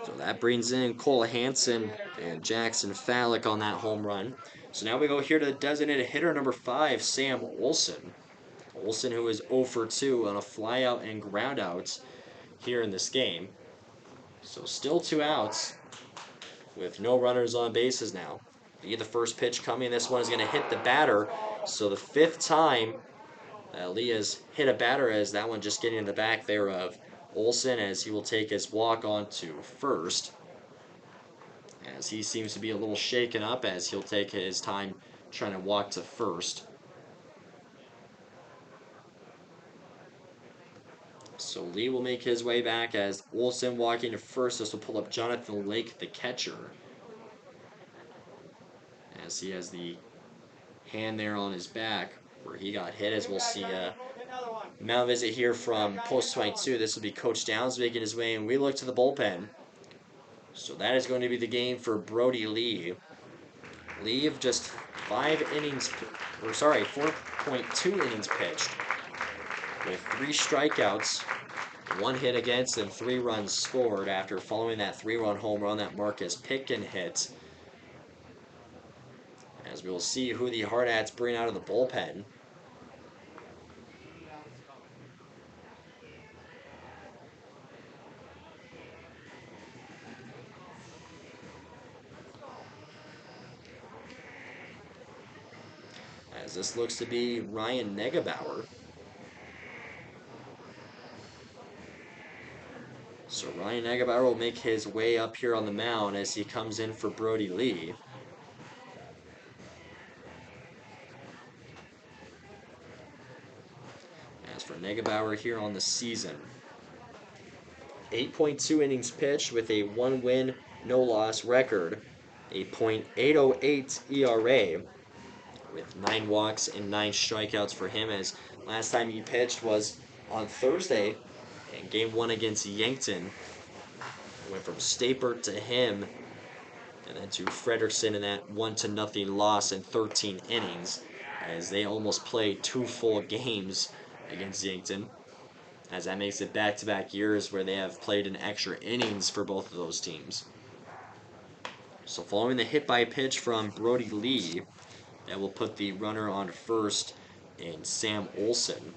A: So that brings in Cole Hansen and Jackson Fallick on that home run. So now we go here to the designated hitter, number 5, Sam Olson. Olson, who is 0 for 2 on a flyout and groundouts here in this game. So still 2 outs with no runners on bases now. The first pitch coming. This one is going to hit the batter. So the 5th time Lee has hit a batter, as that one just getting in the back there of Olson, as he will take his walk on to first. as he seems to be a little shaken up as he'll take his time trying to walk to first. So Lee will make his way back as Olsen walking to first. This will pull up Jonathan Lake, the catcher, as he has the hand there on his back where he got hit, as we'll see a mound visit here from post 22. This will be Coach Downs making his way, and we look to the bullpen. So that is going to be the game for Brody Lee. Lee of just 4.2 innings pitched with 3 strikeouts, 1 hit against, and 3 runs scored after following that 3-run home run that Marcus Pitkin hit. As we will see who the Hardhats bring out of the bullpen. As this looks to be Ryan Negebauer. So Ryan Negebauer will make his way up here on the mound as he comes in for Brody Lee. As for Negebauer here on the season, 8.2 innings pitched with a 1-win, no-loss record, a .808 ERA with 9 walks and 9 strikeouts for him, as last time he pitched was on Thursday in Game 1 against Yankton. Went from Stapert to him and then to Frederickson in that 1-0 loss in 13 innings, as they almost played 2 full games against Yankton, as that makes it back-to-back years where they have played in extra innings for both of those teams. So following the hit by pitch from Brody Lee, that will put the runner on first in Sam Olsen.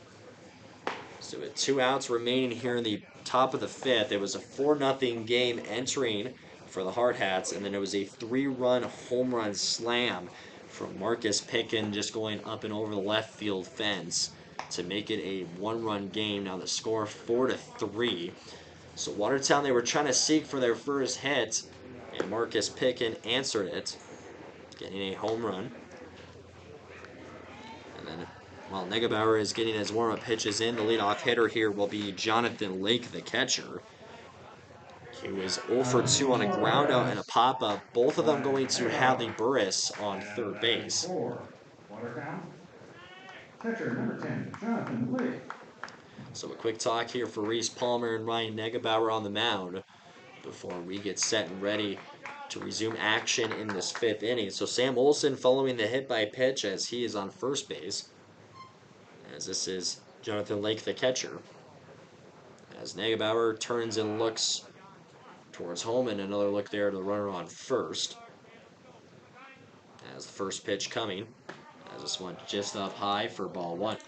A: So with 2 outs remaining here in the top of the 5th, it was a 4-0 game entering for the Hardhats, and then it was a 3-run home run slam from Marcus Pitkin just going up and over the left field fence to make it a 1-run game. Now the score 4-3. So Watertown, they were trying to seek for their first hit, and Marcus Pitkin answered it, getting a home run. And then while Negebauer is getting his warm-up pitches in, the leadoff hitter here will be Jonathan Lake, the catcher. He was 0 for 2 on a groundout and a pop-up, both of them going to Hadley Burris on third base.
B: Watertown. Catcher number 10, Jonathan Lake.
A: So a quick talk here for Reese Palmer and Ryan Negebauer on the mound before we get set and ready to resume action in this 5th inning. So Sam Olsen following the hit by pitch as he is on first base, as this is Jonathan Lake, the catcher. As Negebauer turns and looks towards home, and another look there to the runner on first. As the first pitch coming, as this one just up high for ball 1.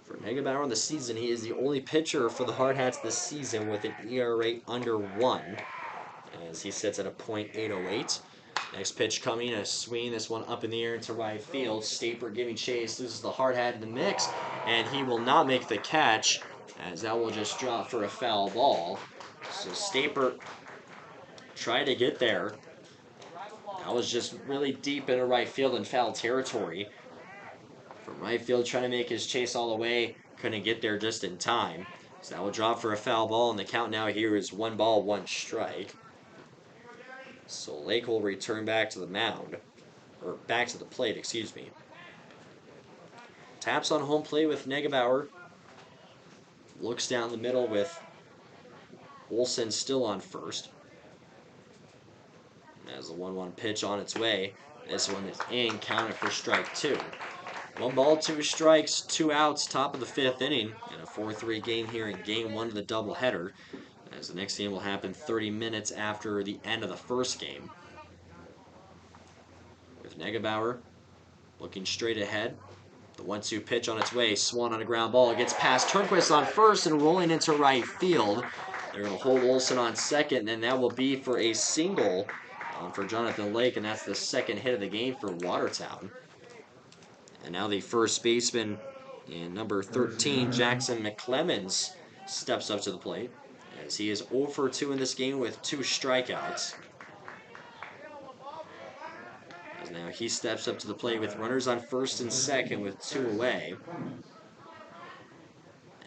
A: For Negebauer on the season, he is the only pitcher for the Hardhats this season with an ERA under 1, as he sits at a .808. Next pitch coming, a swing, this one up in the air into right field. Stapert giving chase, loses the Hardhat in the mix, and he will not make the catch, as that will just drop for a foul ball. So Stapert tried to get there. That was just really deep into right field and foul territory. From right field, trying to make his chase all the way, couldn't get there just in time. So that will drop for a foul ball, and the count now here is 1 ball, 1 strike. So Lake will return back to the mound, or back to the plate, excuse me. Taps on home plate with Negebauer. Looks down the middle with Olsen still on first. As the 1-1 pitch on its way. This one is in, counted for strike 2. 1 ball, 2 strikes, 2 outs, top of the 5th inning, and a 4-3 game here in Game 1 of the doubleheader, as the next game will happen 30 minutes after the end of the first game. With Negebauer looking straight ahead. The 1-2 pitch on its way. Swan on a ground ball. It gets past Turnquist on first and rolling into right field. They're going to hold Olsen on second, and then that will be for a single for Jonathan Lake, and that's the second hit of the game for Watertown. And now the first baseman in number 13, Jackson McClemens, steps up to the plate as he is 0 for 2 in this game with 2 strikeouts. As now he steps up to the plate with runners on first and second with 2 away.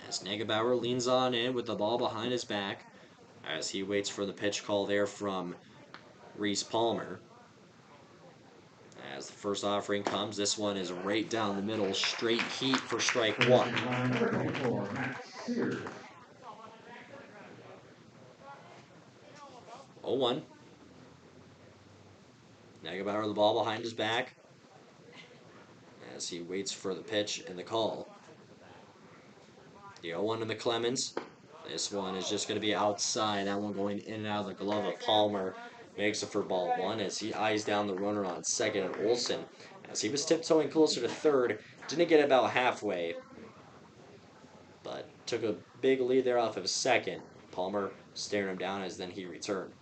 A: As Negebauer leans on in with the ball behind his back as he waits for the pitch call there from Reese Palmer. As the first offering comes, this one is right down the middle, straight heat for strike 1. 0-1. Negebauer the ball behind his back as he waits for the pitch and the call. The 0-1 to the Clemens. This one is just going to be outside. That one going in and out of the glove of Palmer. Makes it for ball 1 as he eyes down the runner on second at Olsen. As he was tiptoeing closer to third, didn't get about halfway, but took a big lead there off of second. Palmer staring him down as then he returned.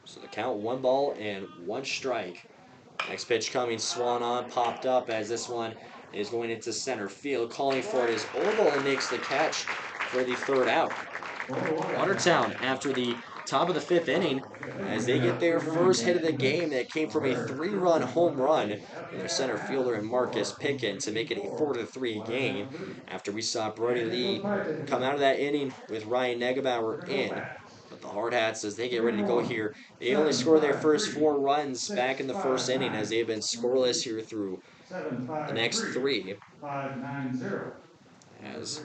A: So the count 1 ball and 1 strike. Next pitch coming, Swan on, popped up as this one is going into center field. Calling for it is Oval and makes the catch for the 3rd out. Watertown, after the top of the 5th inning, as they get their first hit of the game that came from a 3-run home run from their center fielder and Marcus Pickens to make it a 4-3 game. After we saw Brody Lee come out of that inning with Ryan Negebauer in. But the Hardhats, as they get ready to go here, they only score their first 4 runs back in the 1st inning as they've been scoreless here through the next 3. As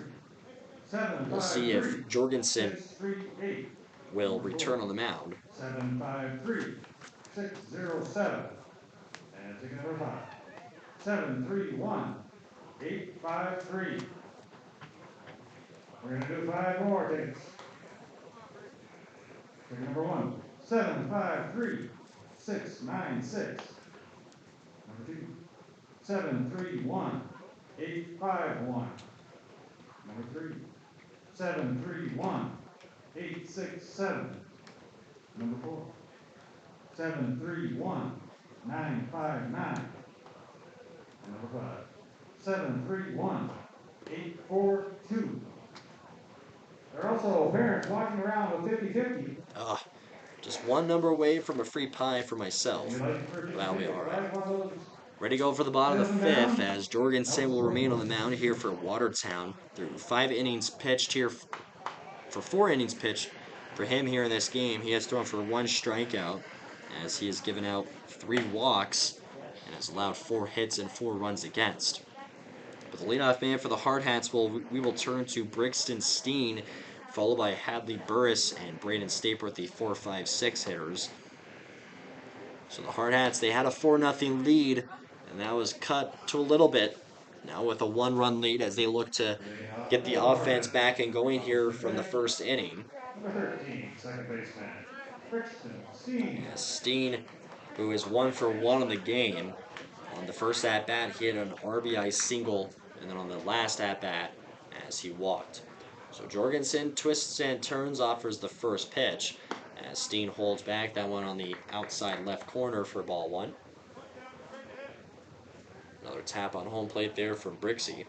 A: we'll see if Jorgensen will return on the mound.
B: 753-607. And ticket number 5. 731-853. We're going to do 5 more tickets. Ticket number 1. 753-696. Number 2. 731-851. Number 3. 731-867. Number 4. 731-959. And number 5. 731-842. There are also parents walking around with 50-50.
A: Just 1 number away from a free pie for myself. That'll be alright. Ready to go for the bottom of the 5th as Jorgensen will remain on the mound here for Watertown. Through 5 innings pitched here, for 4 innings pitched for him here in this game. He has thrown for 1 strikeout as he has given out 3 walks and has allowed 4 hits and 4 runs against. But the leadoff man for the Hardhats we will turn to Brixton Steen, followed by Hadley Burris and Braden Staper with the 4-5-6 hitters. So the Hardhats, they had a 4-0 lead, and that was cut to a little bit. Now with a 1-run lead as they look to get the offense back and going here from the 1st inning.
B: Number 13, second baseman, Brixton Steen.
A: Steen, who is 1 for 1 in the game. On the first at-bat, he had an RBI single, and then on the last at-bat, as he walked. So Jorgensen twists and turns, offers the first pitch, as Steen holds back that one on the outside left corner for ball 1. Another tap on home plate there from Brixie.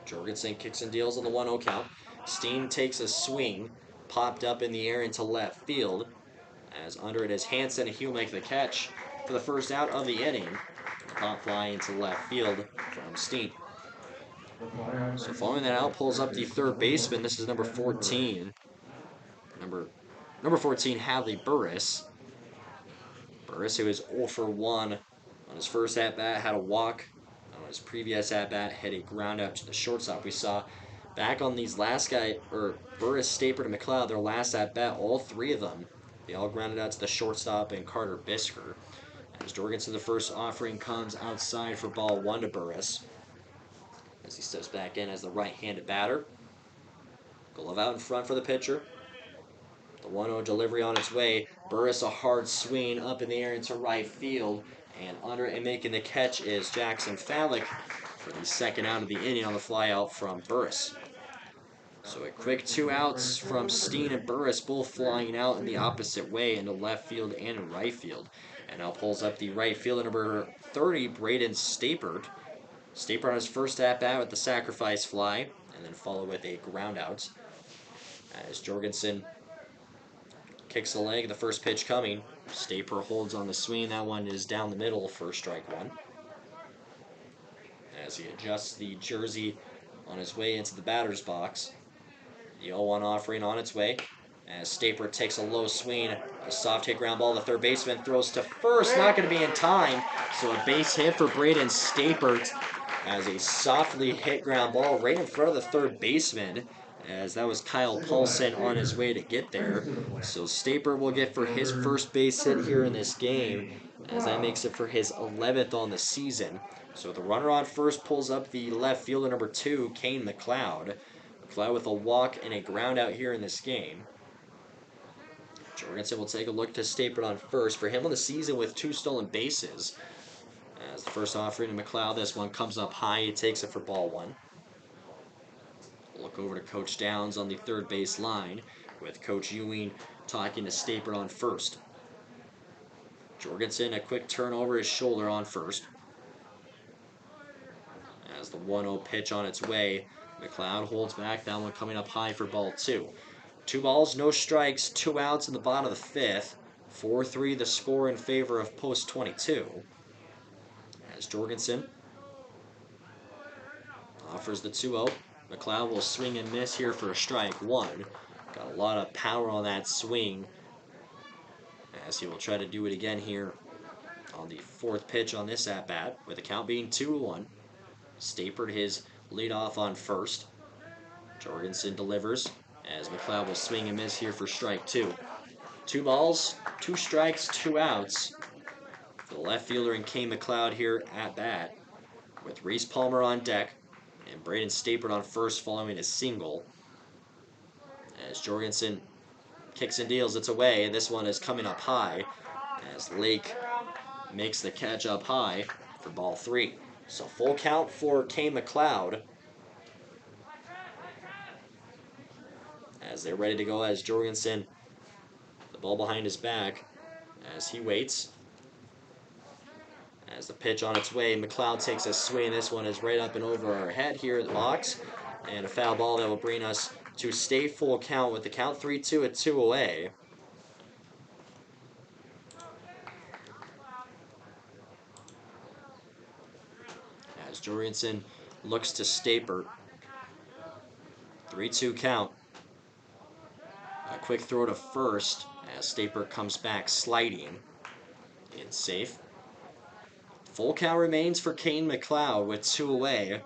A: Jorgensen kicks and deals on the 1-0 count. Steen takes a swing, popped up in the air into left field, as under it is Hansen, and he'll make the catch for the first out of the inning. Pop fly into left field from Steen. So following that out, pulls up the 3rd baseman. This is number 14. Number 14, Hadley Burris. Burris, who is 0 for 1 on his first at-bat, had a walk. On his previous at-bat, hit a ground out to the shortstop. We saw back on these last Burris, Staper, and McLeod, their last at-bat, all 3 of them, they all grounded out to the shortstop and Carter Bisker. As Jorgensen, the first offering comes outside for ball 1 to Burris. As he steps back in as the right-handed batter. Glove out in front for the pitcher. The 1-0 delivery on its way. Burris, a hard swing up in the air into right field. And under it and making the catch is Jackson Fallick for the 2nd out of the inning on the flyout from Burris. So a quick 2 outs from Steen and Burris, both flying out in the opposite way into left field and in right field. And now pulls up the right fielder, number 30, Braden Staper. Staper on his first at-bat with the sacrifice fly, and then follow with a ground out. As Jorgensen kicks the leg, the first pitch coming. Staper holds on the swing. That one is down the middle for strike one. As he adjusts the jersey on his way into the batter's box. The 0-1 offering on its way. As Staper takes a low swing, a soft hit ground ball. The third baseman throws to first, not going to be in time. So a base hit for Braden Staper as a softly hit ground ball right in front of the third baseman. As that was Kyle Paulson on his way to get there. So Staper will get for his first base hit here in this game, as that makes it for his 11th on the season. So the runner on first pulls up the left fielder number 2, Kane McLeod. McLeod with a walk and a ground out here in this game. Jorgensen will take a look to Staper on first. For him on the season with 2 stolen bases. As the first offering to McLeod, this one comes up high. He takes it for ball 1. Look over to Coach Downs on the third base line, with Coach Ewing talking to Staper on first. Jorgensen, a quick turn over his shoulder on first. As the 1-0 pitch on its way, McLeod holds back. That one coming up high for ball 2. 2 balls, no strikes, 2 outs in the bottom of the 5th. 4-3 the score in favor of post 22. As Jorgensen offers the 2-0. McLeod will swing and miss here for a strike 1. Got a lot of power on that swing, as he will try to do it again here on the 4th pitch on this at-bat, with the count being 2-1. Stapered his leadoff on first. Jorgensen delivers, as McLeod will swing and miss here for strike 2. 2 balls, 2 strikes, 2 outs. The left fielder and Kane McLeod here at bat, with Reese Palmer on deck and Braden Stapered on first following a single. As Jorgensen kicks and deals, it's away, and this one is coming up high as Lake makes the catch up high for ball 3. So full count for Kane McLeod as they're ready to go, as Jorgensen, the ball behind his back, as he waits. As the pitch on its way, McLeod takes a swing. This one is right up and over our head here in the box, and a foul ball that will bring us to stay full count with the count 3-2 at 2 away. As Jorgensen looks to Staper. 3-2 count. A quick throw to first as Staper comes back sliding. It's safe. Full count remains for Kane McLeod with 2 away.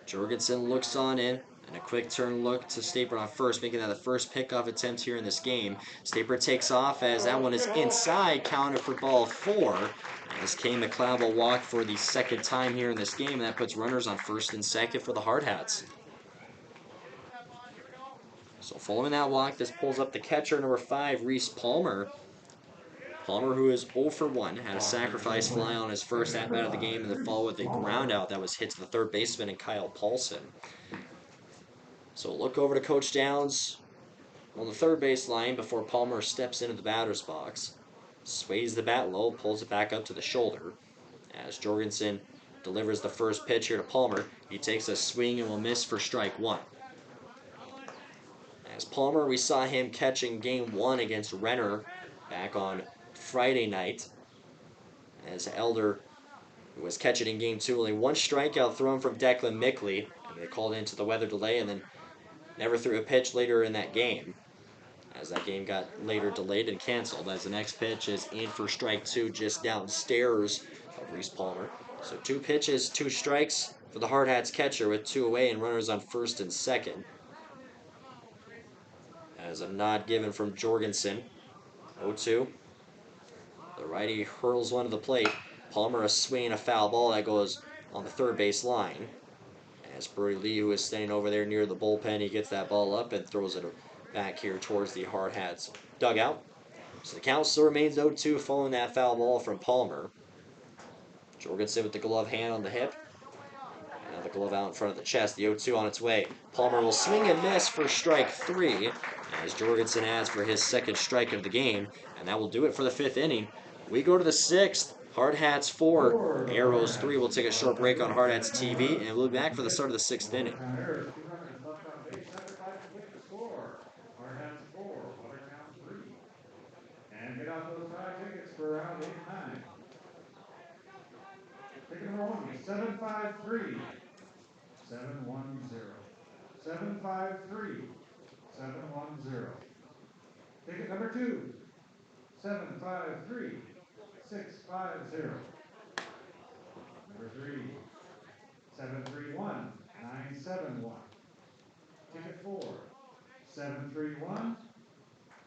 A: Jorgensen looks on in, and a quick turn look to Staper on first, making that the first pickoff attempt here in this game. Staper takes off as that one is inside, counted for ball 4. As Kane McLeod will walk for the 2nd time here in this game, and that puts runners on first and 2nd for the Hardhats. So following that walk, this pulls up the catcher, number 5, Reese Palmer. Palmer, who is 0 for 1, had a sacrifice fly on his first at-bat of the game, and then followed with a ground out that was hit to the third baseman and Kyle Paulson. So look over to Coach Downs on the third base line before Palmer steps into the batter's box. Sways the bat low, pulls it back up to the shoulder. As Jorgensen delivers the first pitch here to Palmer, he takes a swing and will miss for strike 1. As Palmer, we saw him catching game 1 against Renner back on Friday night, as Elder was catching in game 2. Only 1 strikeout thrown from Declan Mickley, and they called into the weather delay and then never threw a pitch later in that game, as that game got later delayed and canceled, as the next pitch is in for strike 2 just downstairs of Reese Palmer. So 2 pitches, 2 strikes for the Hardhats catcher with 2 away and runners on first and 2nd. As a nod given from Jorgensen. 0-2. The righty hurls one to the plate. Palmer a swing, a foul ball that goes on the third base line. As Brody Lee, who is standing over there near the bullpen, he gets that ball up and throws it back here towards the Hardhats dugout. So the count still remains 0-2 following that foul ball from Palmer. Jorgensen with the glove hand on the hip. Now the glove out in front of the chest. The 0-2 on its way. Palmer will swing and miss for strike 3 as Jorgensen adds for his 2nd strike of the game. And that will do it for the 5th inning. We go to the 6th. Hardhats 4, Arrows 3. We'll take a short break on Hardhats TV, and we'll be back for the start of the 6th inning.
B: 753. 710. 753. 710. Ticket number 2. 753. 650. Number 3. 731. 971. Ticket 4. 731.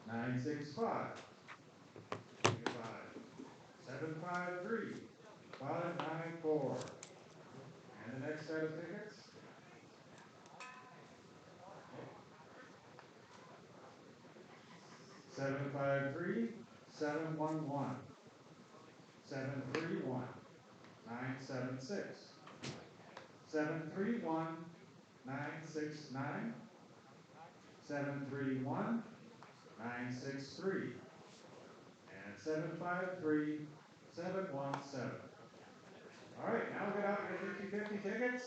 B: 965. Ticket 5. 753. 594. And the next set of tickets. 753. 711. 731. 976. 731. 969. 731. 963. And 753. 717. All right, now we'll get out your 50-50 tickets.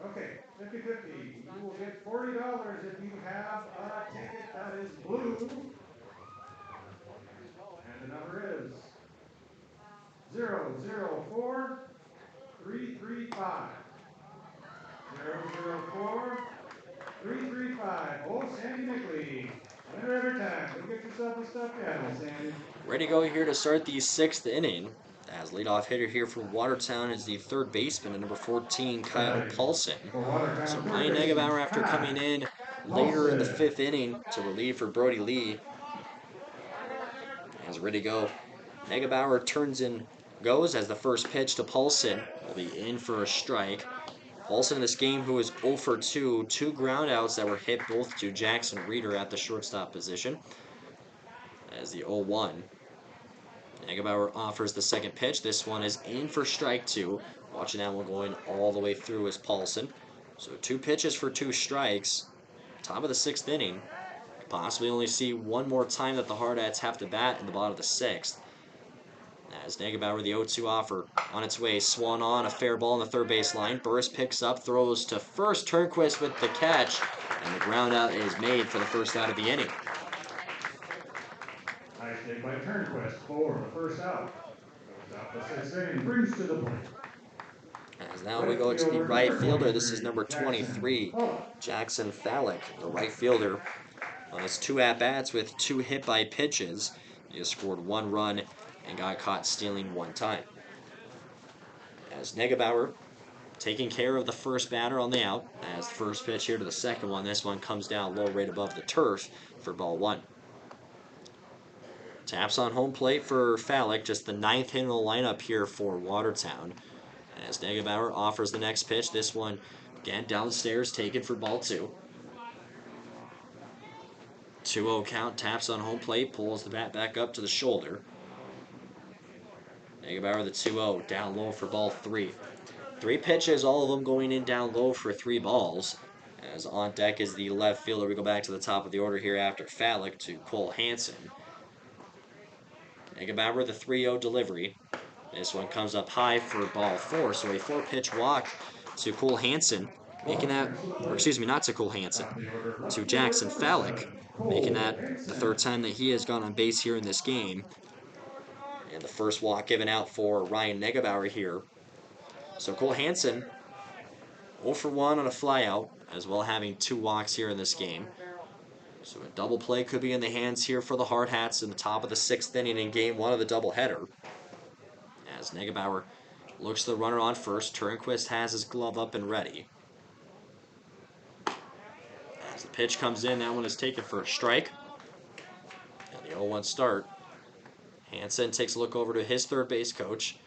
B: Okay, 50-50. You will get $40 if you have a ticket that is blue. And the number is 004 335. 004 335. Oh, Sandy Nickley. Winner every time. Go get yourself a stuffed animal, Sandy.
A: Ready to go here to start the 6th inning. As leadoff hitter here for Watertown is the third baseman at number 14, Kyle Paulson. So Ryan Negebauer, after coming in later in the 5th inning to relieve for Brody Lee, is ready to go. Negebauer turns and goes as the first pitch to Paulson will be in for a strike. Paulson in this game, who is 0 for 2, 2 groundouts that were hit both to Jackson Reeder at the shortstop position. As the 0-1. Negebauer offers the second pitch. This one is in for strike 2. Watching that one going all the way through is Paulson. So 2 pitches for 2 strikes. Top of the 6th inning. Possibly only see one more time that the Hardhats have to bat in the bottom of the 6th. As Negebauer, the 0-2 offer on its way. Swung on, a fair ball on the third base line. Burris picks up, throws to first. Turnquist with the catch. And the ground out is made for the first out of the inning.
B: Nice hit by Turnquist for the first out. Goes out the 6th inning, brings to the plate.
A: As now we go to the right fielder. This is number 23, Jackson Fallick, the right fielder. On his 2 at-bats with 2 hit by pitches, he has scored 1 run and got caught stealing 1 time. As Negebauer taking care of the first batter on the out. As the first pitch here to the second one. This one comes down low right above the turf for ball 1. Taps on home plate for Fallick, just the 9th hit in the lineup here for Watertown. As Negebauer offers the next pitch. This one, again, downstairs, taken for ball 2. 2-0 count, taps on home plate, pulls the bat back up to the shoulder. Negebauer the 2-0, down low for ball 3. 3 pitches, all of them going in down low for 3 balls. As on deck is the left fielder. We go back to the top of the order here after Fallick to Cole Hansen. Negebauer the 3-0 delivery. This one comes up high for ball 4, so a 4-pitch walk to Cole Hansen, making that, or excuse me, not to Cole Hansen, to Jackson Fallick, making that the 3rd time that he has gone on base here in this game. And the first walk given out for Ryan Negebauer here. So Cole Hansen 0 for 1 on a flyout, as well having 2 walks here in this game. So a double play could be in the hands here for the Hardhats in the top of the 6th inning in game 1 of the doubleheader. As Negebauer looks the runner on first, Turnquist has his glove up and ready. As the pitch comes in, that one is taken for a strike. And the 0-1 start. Hansen takes a look over to his third base coach,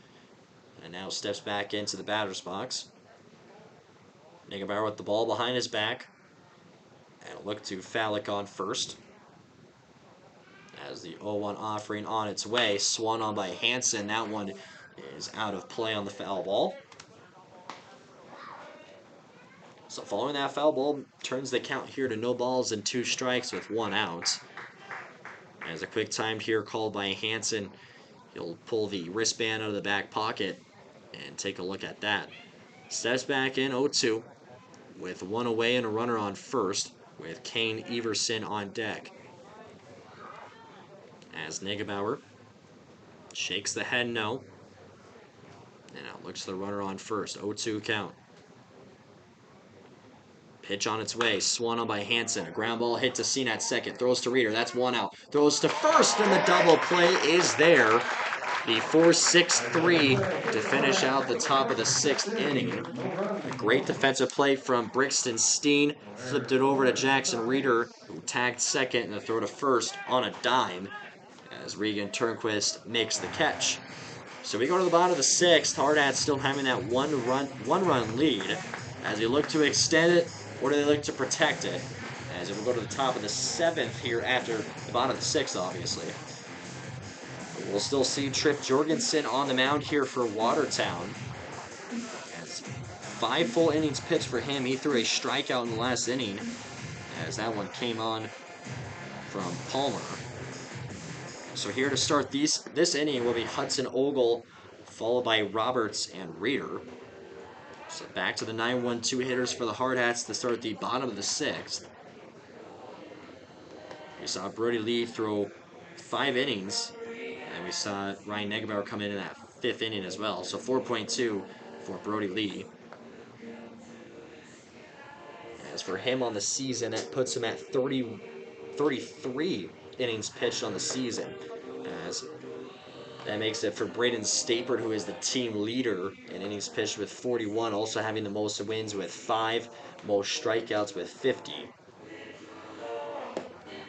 A: and now steps back into the batter's box. Negebauer with the ball behind his back, and a look to Fallick on first. As the 0-1 offering on its way, swung on by Hansen. That one is out of play on the foul ball. So following that foul ball, turns the count here to no balls and 2 strikes with 1 out. As a quick time here called by Hansen, he'll pull the wristband out of the back pocket and take a look at that. Steps back in 0-2 with 1 away and a runner on first with Kane Everson on deck. As Nigebauer shakes the head no. And now looks the runner on first. 0-2 count. Pitch on its way. Swung on by Hansen. A ground ball hit to Scene at second. Throws to Reeder. That's one out. Throws to first, and the double play is there. The 4-6-3 to finish out the top of the 6th inning. A great defensive play from Brixton Steen. Flipped it over to Jackson Reeder, who tagged second and the throw to first on a dime as Regan Turnquist makes the catch. So we go to the bottom of the 6th. Hardhats still having that one-run lead. As they look to extend it, or do they look to protect it? As it will go to the top of the 7th here after the bottom of the 6th, obviously. We'll still see Trip Jorgensen on the mound here for Watertown. As 5 full innings pitched for him. He threw a strikeout in the last inning, as that one came on from Palmer. So here to start this inning will be Hudson Ogle, followed by Roberts and Reeder. So back to the 9-1-2 hitters for the Hardhats to start the bottom of the 6th. We saw Brody Lee throw 5 innings, and we saw Ryan Nigebauer come in that 5th inning as well. So 4.2 for Brody Lee. As for him on the season, that puts him at 33 innings pitched on the season. As that makes it for Braden Stapert, who is the team leader in innings pitched with 41, also having the most wins with 5, most strikeouts with 50.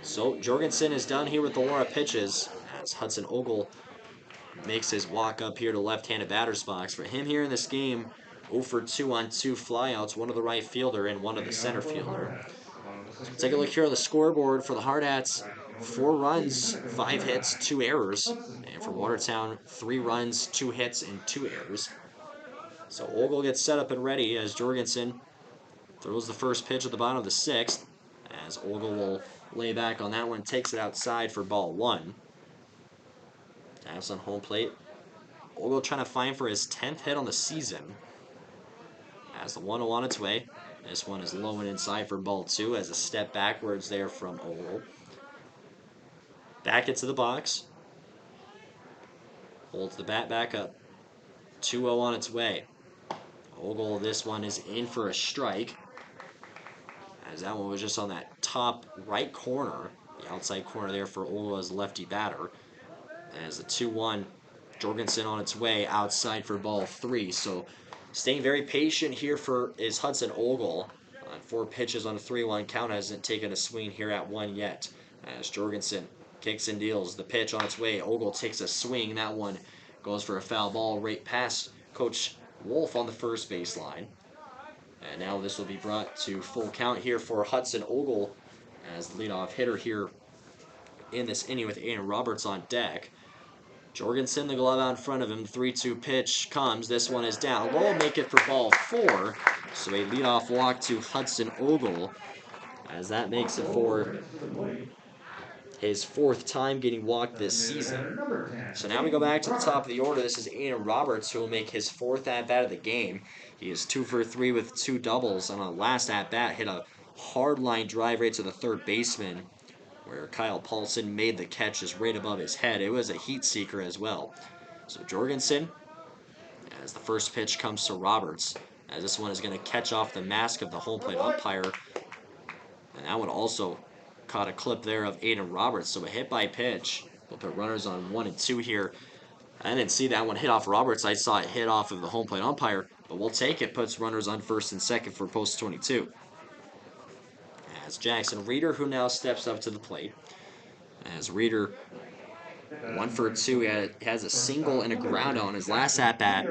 A: So Jorgensen is done here with the Laura pitches, as Hudson Ogle makes his walk up here to left-handed batter's box. For him here in this game, 0 for 2 on 2 flyouts, one of the right fielder and one of the center fielder. So take a look here on the scoreboard for the Hardhats. 4 runs, 5 hits, 2 errors. And for Watertown, 3 runs, 2 hits, and 2 errors. So Ogle gets set up and ready as Jorgensen throws the first pitch at the bottom of the 6th. As Ogle will lay back on that one, takes it outside for ball 1. Taps on home plate. Ogle trying to find for his 10th hit on the season. As the 1-0 on its way. This one is low and inside for ball 2 as a step backwards there from Ogle. Back into the box. Holds the bat back up. 2-0 on its way. Ogle, this one is in for a strike. As that one was just on that top right corner. The outside corner there for Ogle as lefty batter. As the 2-1, Jorgensen on its way outside for ball 3. So staying very patient here is Hudson Ogle. On 4 pitches on a 3-1 count, hasn't taken a swing here at 1 yet. As Jorgensen kicks and deals the pitch on its way. Ogle takes a swing. That one goes for a foul ball right past Coach Wolf on the first baseline. And now this will be brought to full count here for Hudson Ogle as the leadoff hitter here in this inning with Aiden Roberts on deck. Jorgensen, the glove out in front of him. 3-2 pitch comes. This one is down. Low, make it for ball 4. So a leadoff walk to Hudson Ogle, as that makes it for his 4th time getting walked this season. So now we go back to the top of the order. This is Aiden Roberts, who will make his 4th at-bat of the game. He is 2 for 3 with 2 doubles. On a last at-bat, hit a hard line drive right to the third baseman, where Kyle Paulson made the catch just right above his head. It was a heat seeker as well. So Jorgensen, as the first pitch comes to Roberts, as this one is going to catch off the mask of the home plate umpire. And that one also caught a clip there of Aiden Roberts. So a hit by pitch. We'll put runners on 1 and 2 here. I didn't see that one hit off Roberts. I saw it hit off of the home plate umpire. But we'll take it. Puts runners on 1st and 2nd for post 22. As Jackson Reeder, who now steps up to the plate. As Reeder, 1 for 2, he has a single and a ground on his last at-bat.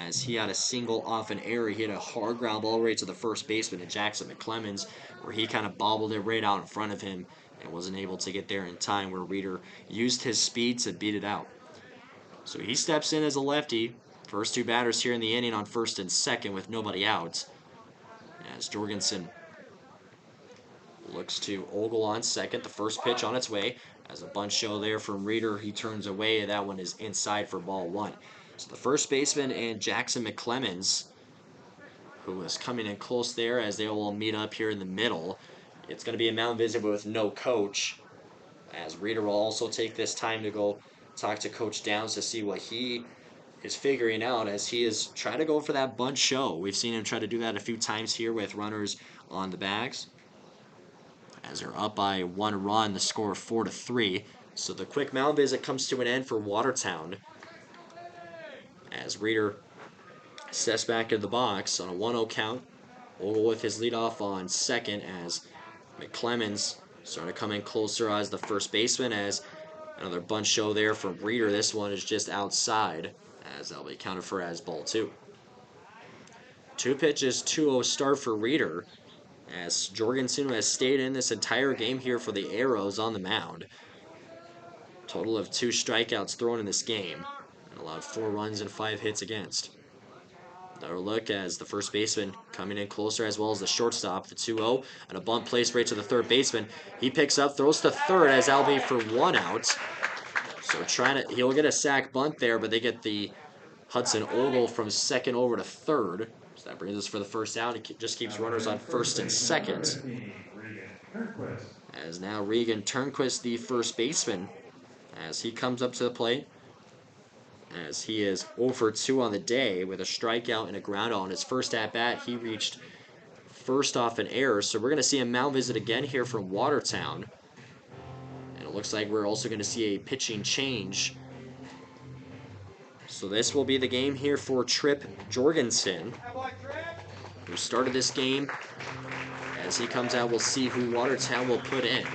A: As he had a single off an error, he hit a hard ground ball right to the first baseman, to Jackson McClemens, where he kind of bobbled it right out in front of him and wasn't able to get there in time, where Reeder used his speed to beat it out. So he steps in as a lefty. First 2 batters here in the inning on 1st and 2nd with nobody out. As Jorgensen looks to Ogle on 2nd. The first pitch on its way. As a bunch show there from Reeder, he turns away, and that one is inside for ball 1. So the first baseman and Jackson McClemens, who is coming in close there, as they will meet up here in the middle. It's going to be a mound visit with no coach, As Reader will also take this time to go talk to Coach Downs to see what he is figuring out as he is trying to go for that bunt show. We've seen him try to do that a few times here with runners on the bags. As they're up by 1 run, the score 4-3. So the quick mound visit comes to an end for Watertown. As Reader steps back into the box on a 1-0 count. Ogle with his leadoff on second as McClemens starting to come in closer as the first baseman as another bunt show there from Reader. This one is just outside as that'll be counted for as ball 2. 2 pitches, 2-0 start for Reader as Jorgensen has stayed in this entire game here for the Arrows on the mound. Total of 2 strikeouts thrown in this game and allowed 4 runs and 5 hits against. Another look as the first baseman coming in closer as well as the shortstop, the 2-0, and a bunt placed right to the third baseman. He picks up, throws to third as that'll be for 1 out. So he'll get a sac bunt there, but they get the Hudson Ogle from second over to third. So that brings us for the first out. It just keeps runners on first and second. As now Regan Turnquist, the first baseman, as he comes up to the plate. As he is 0 for 2 on the day with a strikeout and a groundout on his first at-bat. He reached first off an error, so we're going to see a mound visit again here from Watertown. And it looks like we're also going to see a pitching change. So this will be the game here for Tripp Jorgensen, who started this game. As he comes out, we'll see who Watertown will put in.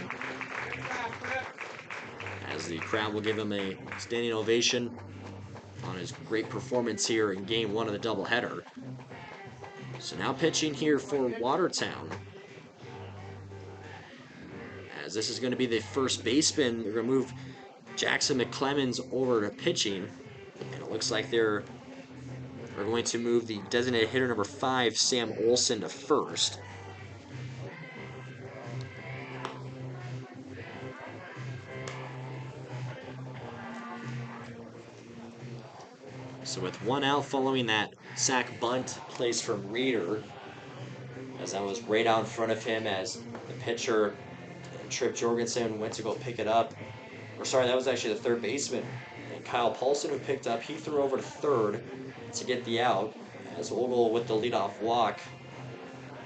A: As the crowd will give him a standing ovation on his great performance here in Game 1 of the doubleheader. So now pitching here for Watertown. As this is going to be the first baseman. They're going to move Jackson McClemens over to pitching. And it looks like they're going to move the designated hitter number 5, Sam Olson, to first. So with 1 out following that sac bunt placed from Reader, as that was right out in front of him as the pitcher, Tripp Jorgensen, went to go pick it up. Or sorry, that was actually the third baseman, and Kyle Paulson, who picked up. He threw over to third to get the out, as Ogle with the leadoff walk.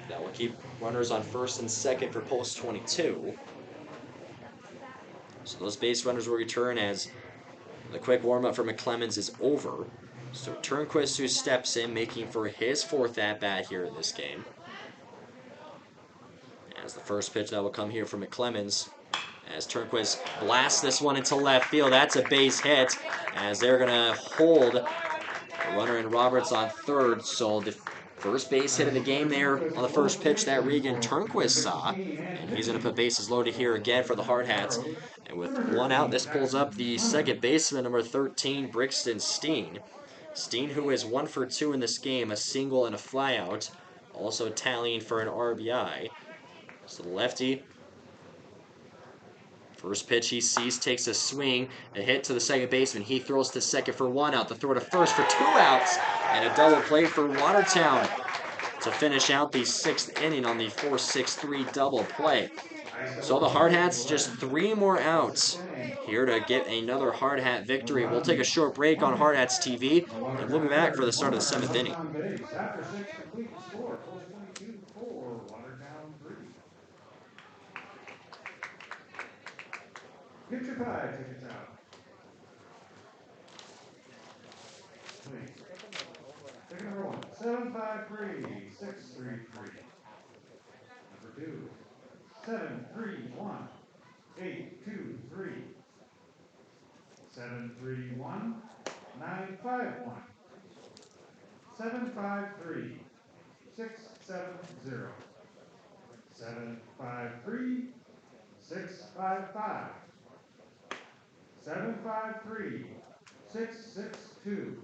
A: That will keep runners on first and second for post 22. So those base runners will return as the quick warm-up for McClemens is over. So Turnquist, who steps in, making for his 4th at-bat here in this game. As the first pitch that will come here from McClemens. As Turnquist blasts this one into left field. That's a base hit. As they're going to hold the runner and Roberts on third. So the first base hit of the game there on the first pitch that Regan Turnquist saw. And he's going to put bases loaded here again for the Hardhats. And with 1 out, this pulls up the second baseman, number 13, Brixton Steen. Steen, who is 1 for 2 in this game, a single and a flyout, also tallying for an RBI. So the lefty, first pitch he sees, takes a swing, a hit to the second baseman. He throws to second for 1 out, the throw to first for 2 outs, and a double play for Watertown to finish out the 6th inning on the 4-6-3 double play. So the Hardhats just 3 more outs here to get another Hardhat victory. We'll take a short break on Hardhats TV, and we'll be back for the start of the 7th inning.
B: After 6, complete the score. Post 22-4, Watertown 3. Get your 5 tickets out. Please. Ticket number 1, 753-633. Number 2, 731-823. 731-951. 753-670. 753-655. 753-662.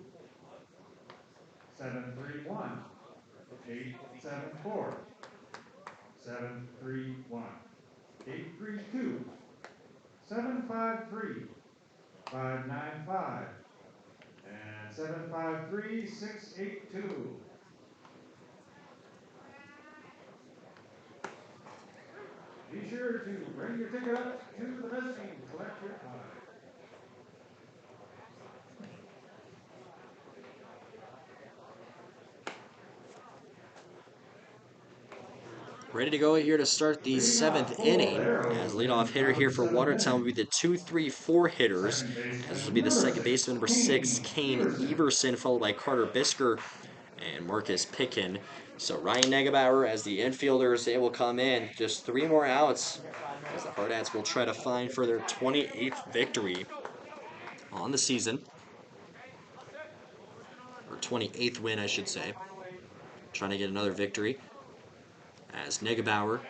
B: 731-874. 731-832. 753-595. And 753-682. Be sure to bring your ticket up to the mezzanine to collect your pie.
A: Ready to go here to start the 7th inning. As leadoff hitter here for Watertown will be the 2-3-4 hitters. As this will be the second baseman, number 6, Kane Everson, followed by Carter Bisker and Marcus Pickin. So Ryan Negebauer as the infielders, they will come in. Just 3 more outs as the Hardhats will try to find for their 28th victory on the season. Or 28th win, I should say. Trying to get another victory. As Negebauer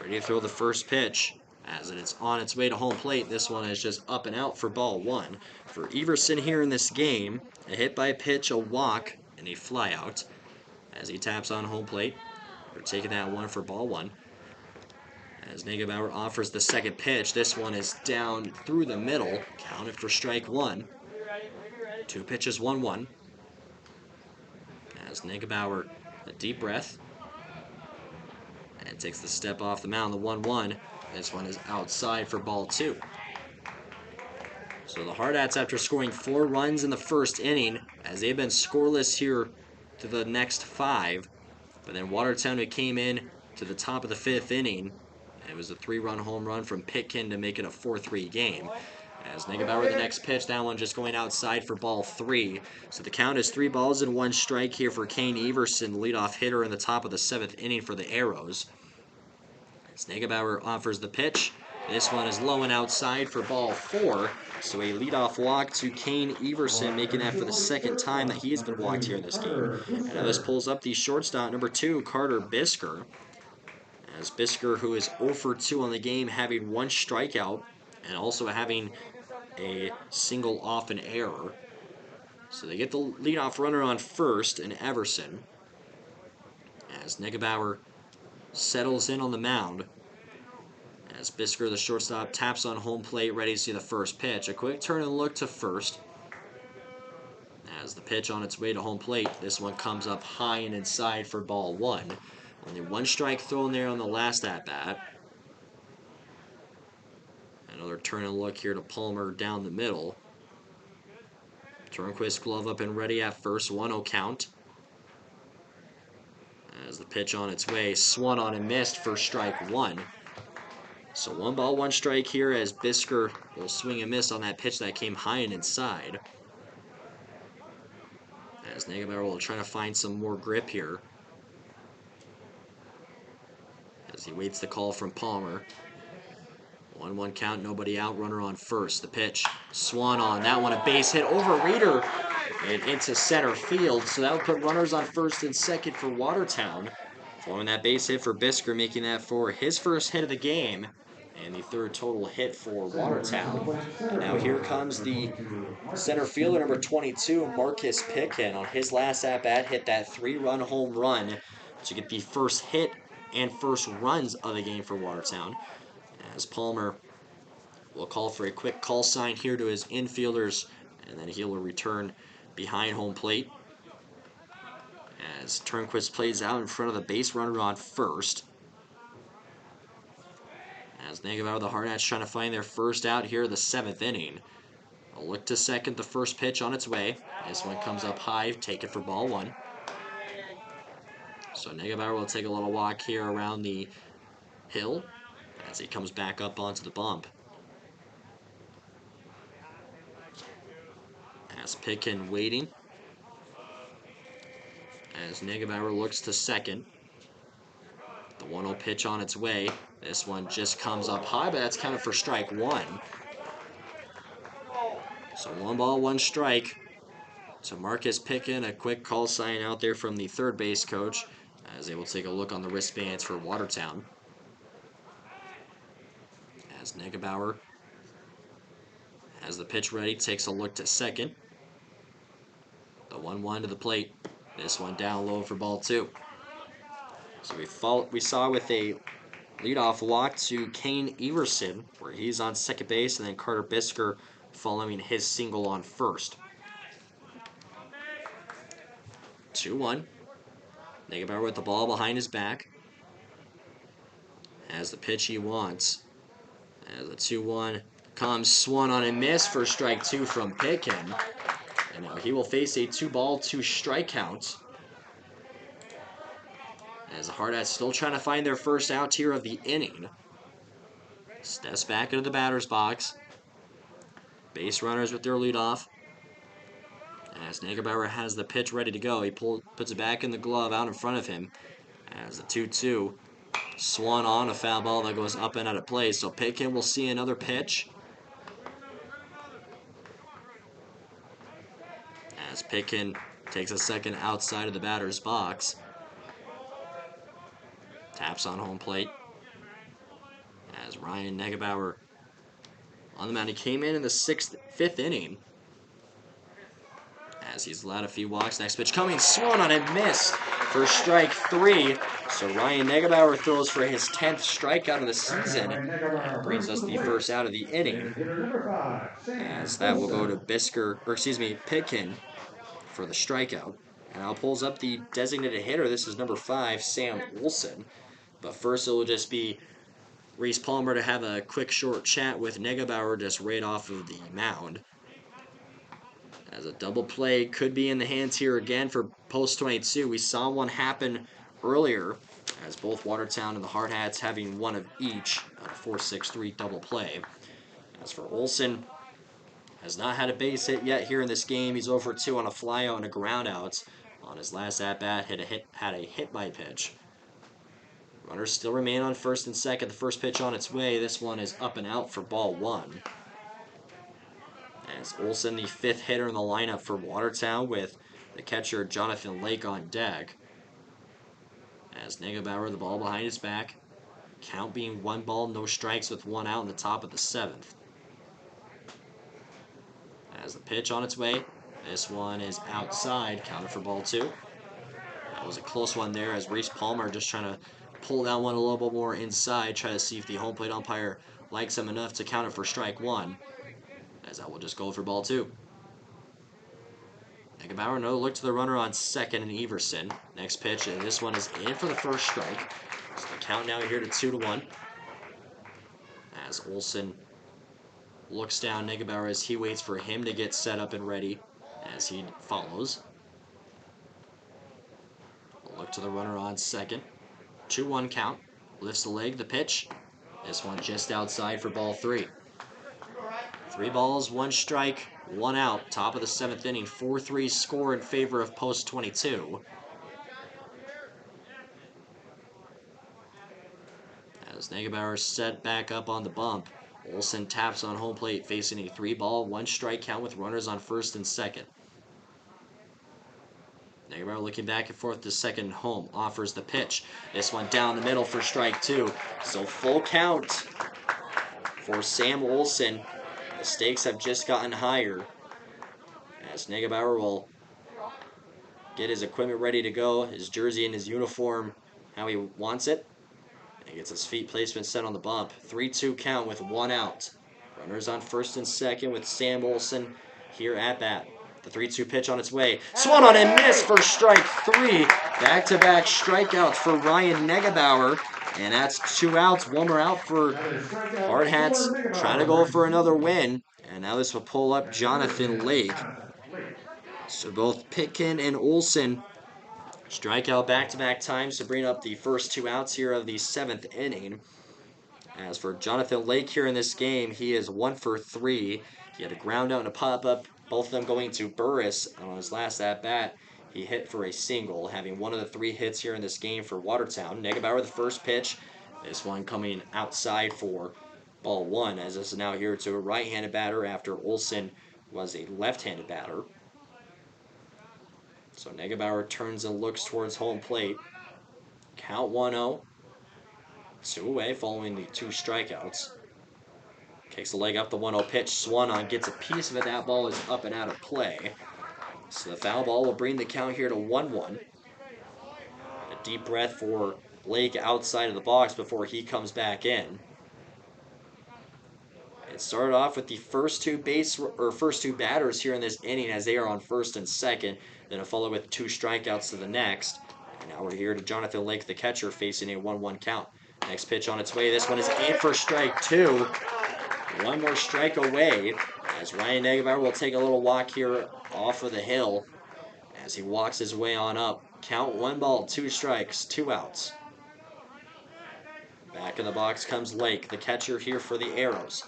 A: ready to throw the first pitch. As it's on its way to home plate, this one is just up and out for ball 1. For Everson here in this game, a hit by pitch, a walk, and a flyout. As he taps on home plate, we're taking that one for ball 1. As Negebauer offers the second pitch, this one is down through the middle. Counted for strike 1. 2 pitches, 1-1. As Negebauer, a deep breath, and takes the step off the mound, the 1-1. This one is outside for ball 2. So the Hardhats, after scoring 4 runs in the first inning, as they've been scoreless here to the next 5. But then Watertown, who came in to the top of the 5th inning, and it was a 3-run home run from Pitkin to make it a 4-3 game. As Negebauer, the next pitch, that one just going outside for ball 3. So the count is 3 balls and 1 strike here for Kane Everson, leadoff hitter in the top of the 7th inning for the Arrows. As Negebauer offers the pitch, this one is low and outside for ball 4. So a leadoff walk to Kane Everson, making that for the second time that he has been walked here in this game. And now this pulls up the shortstop, number 2, Carter Bisker. As Bisker, who is 0 for 2 on the game, having 1 strikeout and also having a single off an error. So they get the leadoff runner on first in Everson. As Negebauer settles in on the mound. As Bisker, the shortstop, taps on home plate, ready to see the first pitch. A quick turn and look to first. As the pitch on its way to home plate, this one comes up high and inside for ball 1. Only 1 strike thrown there on the last at-bat. Another turn and look here to Palmer down the middle. Turnquist glove up and ready at first, 1-0 count. As the pitch on its way, swung on and missed for strike 1. So 1 ball, 1 strike here as Bisker will swing and miss on that pitch that came high and inside. As Negebauer will try to find some more grip here. As he waits the call from Palmer. 1-1 count, nobody out, runner on first. The pitch, swung on, that one a base hit over Reeder and into center field. So that will put runners on first and second for Watertown. Following that base hit for Bisker, making that for his first hit of the game. And the 3rd total hit for Watertown. And now here comes the center fielder, number 22, Marcus Pitkin. On his last at-bat, hit that 3-run home run to get the first hit and first runs of the game for Watertown. As Palmer will call for a quick call sign here to his infielders, and then he will return behind home plate. As Turnquist plays out in front of the base runner on first. As Negebauer, the Hardhats trying to find their first out here in the 7th inning. A look to second, the first pitch on its way. This one comes up high, taken for ball 1. So Negebauer will take a little walk here around the hill as he comes back up onto the bump. As Pitkin waiting. As Negebauer looks to second. The 1-0 pitch on its way. This one just comes up high, but that's counted for strike 1. So 1 ball, 1 strike. So Marcus Pitkin, a quick call sign out there from the third base coach, as they will take a look on the wristbands for Watertown. As Negebauer has the pitch ready, takes a look to second. The 1-1 to the plate. This one down low for ball 2. So we saw with a leadoff walk to Kane Everson, where he's on second base, and then Carter Bisker following his single on first. 2-1. Negebauer with the ball behind his back. As the pitch he wants. As the 2-1 comes, swung on and missed for strike 2 from Pitkin. And now he will face a 2-ball, 2-strike count. As the Hardhats still trying to find their first out here of the inning. Steps back into the batter's box. Base runners with their leadoff. As Negerbauer has the pitch ready to go, he puts it back in the glove out in front of him. As the 2-2 swung on, a foul ball that goes up and out of play. So Pitkin will see another pitch. As Pitkin takes a second outside of the batter's box. Taps on home plate. As Ryan Negerbauer on the mound. He came in the fifth inning. As he's allowed a few walks. Next pitch coming, swung on and missed for strike 3. So Ryan Negerbauer throws for his 10th strikeout of the season. And brings us the first out of the inning. As that will go to Pitkin for the strikeout. And now pulls up the designated hitter. This is number 5, Sam Olson. But first it will just be Reese Palmer to have a quick short chat with Negerbauer just right off of the mound. As a double play could be in the hands here again for post 22. We saw one happen earlier as both Watertown and the Hardhats having one of each on a 4-6-3 double play. As for Olson, has not had a base hit yet here in this game. He's 0 for 2 on a flyout and a groundout. On his last at-bat, had a hit by pitch. Runners still remain on first and second. The first pitch on its way. This one is up and out for ball 1. As Olson, the 5th hitter in the lineup for Watertown, with the catcher Jonathan Lake on deck. As Negerbauer, the ball behind his back. Count being 1 ball, no strikes with 1 out in the top of the 7th. As the pitch on its way. This one is outside, counted for ball 2. That was a close one there as Reese Palmer just trying to pull that one a little bit more inside, try to see if the home plate umpire likes him enough to count it for strike 1. As that will just go for ball 2. Negerbauer, no look to the runner on second and Everson. Next pitch, and this one is in for the first strike. So the count now here to 2-1. As Olson looks down Negerbauer as he waits for him to get set up and ready as he follows. Look to the runner on second. 2-1 count. Lifts the leg, the pitch. This one just outside for ball 3. 3 balls, 1 strike, 1 out. Top of the 7th inning. 4-3 score in favor of post 22. As Negerbauer set back up on the bump. Olson taps on home plate, facing a 3-ball, 1 strike count with runners on first and second. Negerbauer looking back and forth to second home. Offers the pitch. This one down the middle for strike 2. So full count for Sam Olson. The stakes have just gotten higher as Negerbauer will get his equipment ready to go, his jersey and his uniform how he wants it. He gets his feet placement set on the bump. 3-2 count with 1 out. Runners on first and second with Sam Olson here at bat. The 3-2 pitch on its way. Swung on and missed for strike 3. Back-to-back strikeouts for Ryan Negerbauer. And that's 2 outs. 1 more out for Hardhats trying to go for another win. And now this will pull up Jonathan Lake. So both Pitkin and Olson strike out back-to-back times to bring up the first 2 outs here of the 7th inning. As for Jonathan Lake here in this game, he is 1 for 3. He had a ground out and a pop-up, both of them going to Burris on his last at-bat. He hit for a single, having 1 of the 3 hits here in this game for Watertown. Negerbauer, the first pitch. This one coming outside for ball 1, as this is now here to a right-handed batter after Olson was a left-handed batter. So Negerbauer turns and looks towards home plate. Count 1-0. 2 away following the 2 strikeouts. Kicks the leg up, the 1-0 pitch. Swung on, gets a piece of it. That ball is up and out of play. So the foul ball will bring the count here to 1-1. A deep breath for Lake outside of the box before he comes back in. It started off with the first two batters here in this inning as they are on first and second. Then it followed with 2 strikeouts to the next. And now we're here to Jonathan Lake, the catcher, facing a 1-1 count. Next pitch on its way. This one is in for strike 2. One more strike away as Ryan Negebauer will take a little walk here off of the hill as he walks his way on up. Count 1 ball, 2 strikes, 2 outs. Back in the box comes Lake, the catcher here for the Arrows.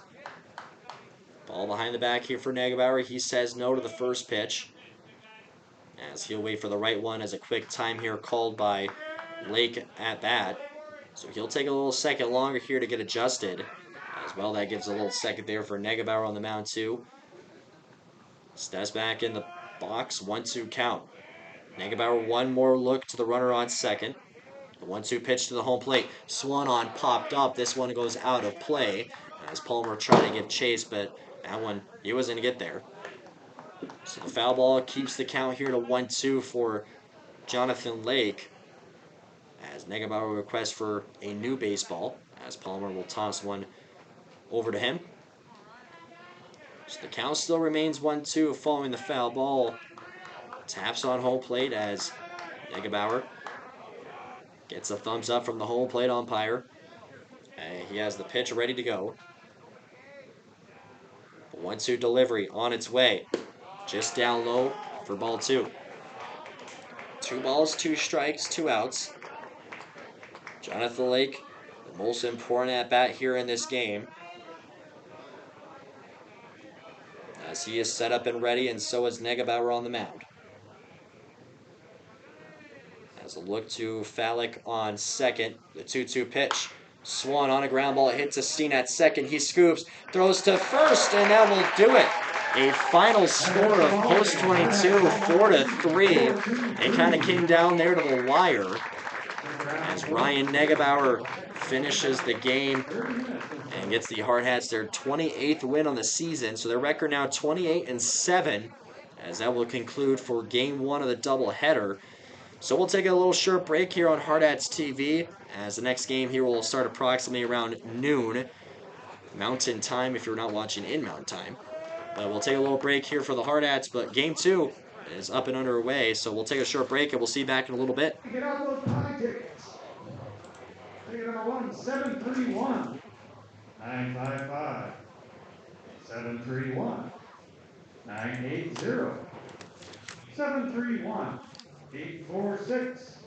A: Ball behind the back here for Negebauer. He says no to the first pitch as he'll wait for the right one as a quick time here called by Lake at bat. So he'll take a little second longer here to get adjusted. As well, that gives a little second there for Negebauer on the mound too. Steps back in the box, 1-2 count. Negebauer one more look to the runner on second. The 1-2 pitch to the home plate. Swung on, popped up. This one goes out of play as Palmer tried to give chase, but that one, he wasn't going to get there. So the foul ball keeps the count here to 1-2 for Jonathan Lake as Negebauer requests for a new baseball as Palmer will toss one over to him. So the count still remains 1-2 following the foul ball. Taps on home plate as Negebauer gets a thumbs up from the home plate umpire. He has the pitch ready to go. 1-2 delivery on its way. Just down low for ball 2. 2 balls, 2 strikes, 2 outs. Jonathan Lake, the most important at bat here in this game, as he is set up and ready, and so is Negebauer on the mound. As a look to Falick on second, the 2-2 pitch. Swan on a ground ball, hits a Steen at second. He scoops, throws to first, and that will do it. A final score of post 22, 4-3. It kind of came down there to the wire as Ryan Negebauer finishes the game and gets the Hardhats their 28th win on the season. So their record now 28-7, as that will conclude for Game 1 of the doubleheader. So we'll take a little short break here on Hardhats TV, as the next game here will start approximately around noon Mountain Time if you're not watching in Mountain Time. But we'll take a little break here for the Hardhats, but Game 2 is up and underway, so we'll take a short break and we'll see you back in a little bit.
B: Get out those pie tickets. Ticket number 1, 731 955. 731 980. 731 846.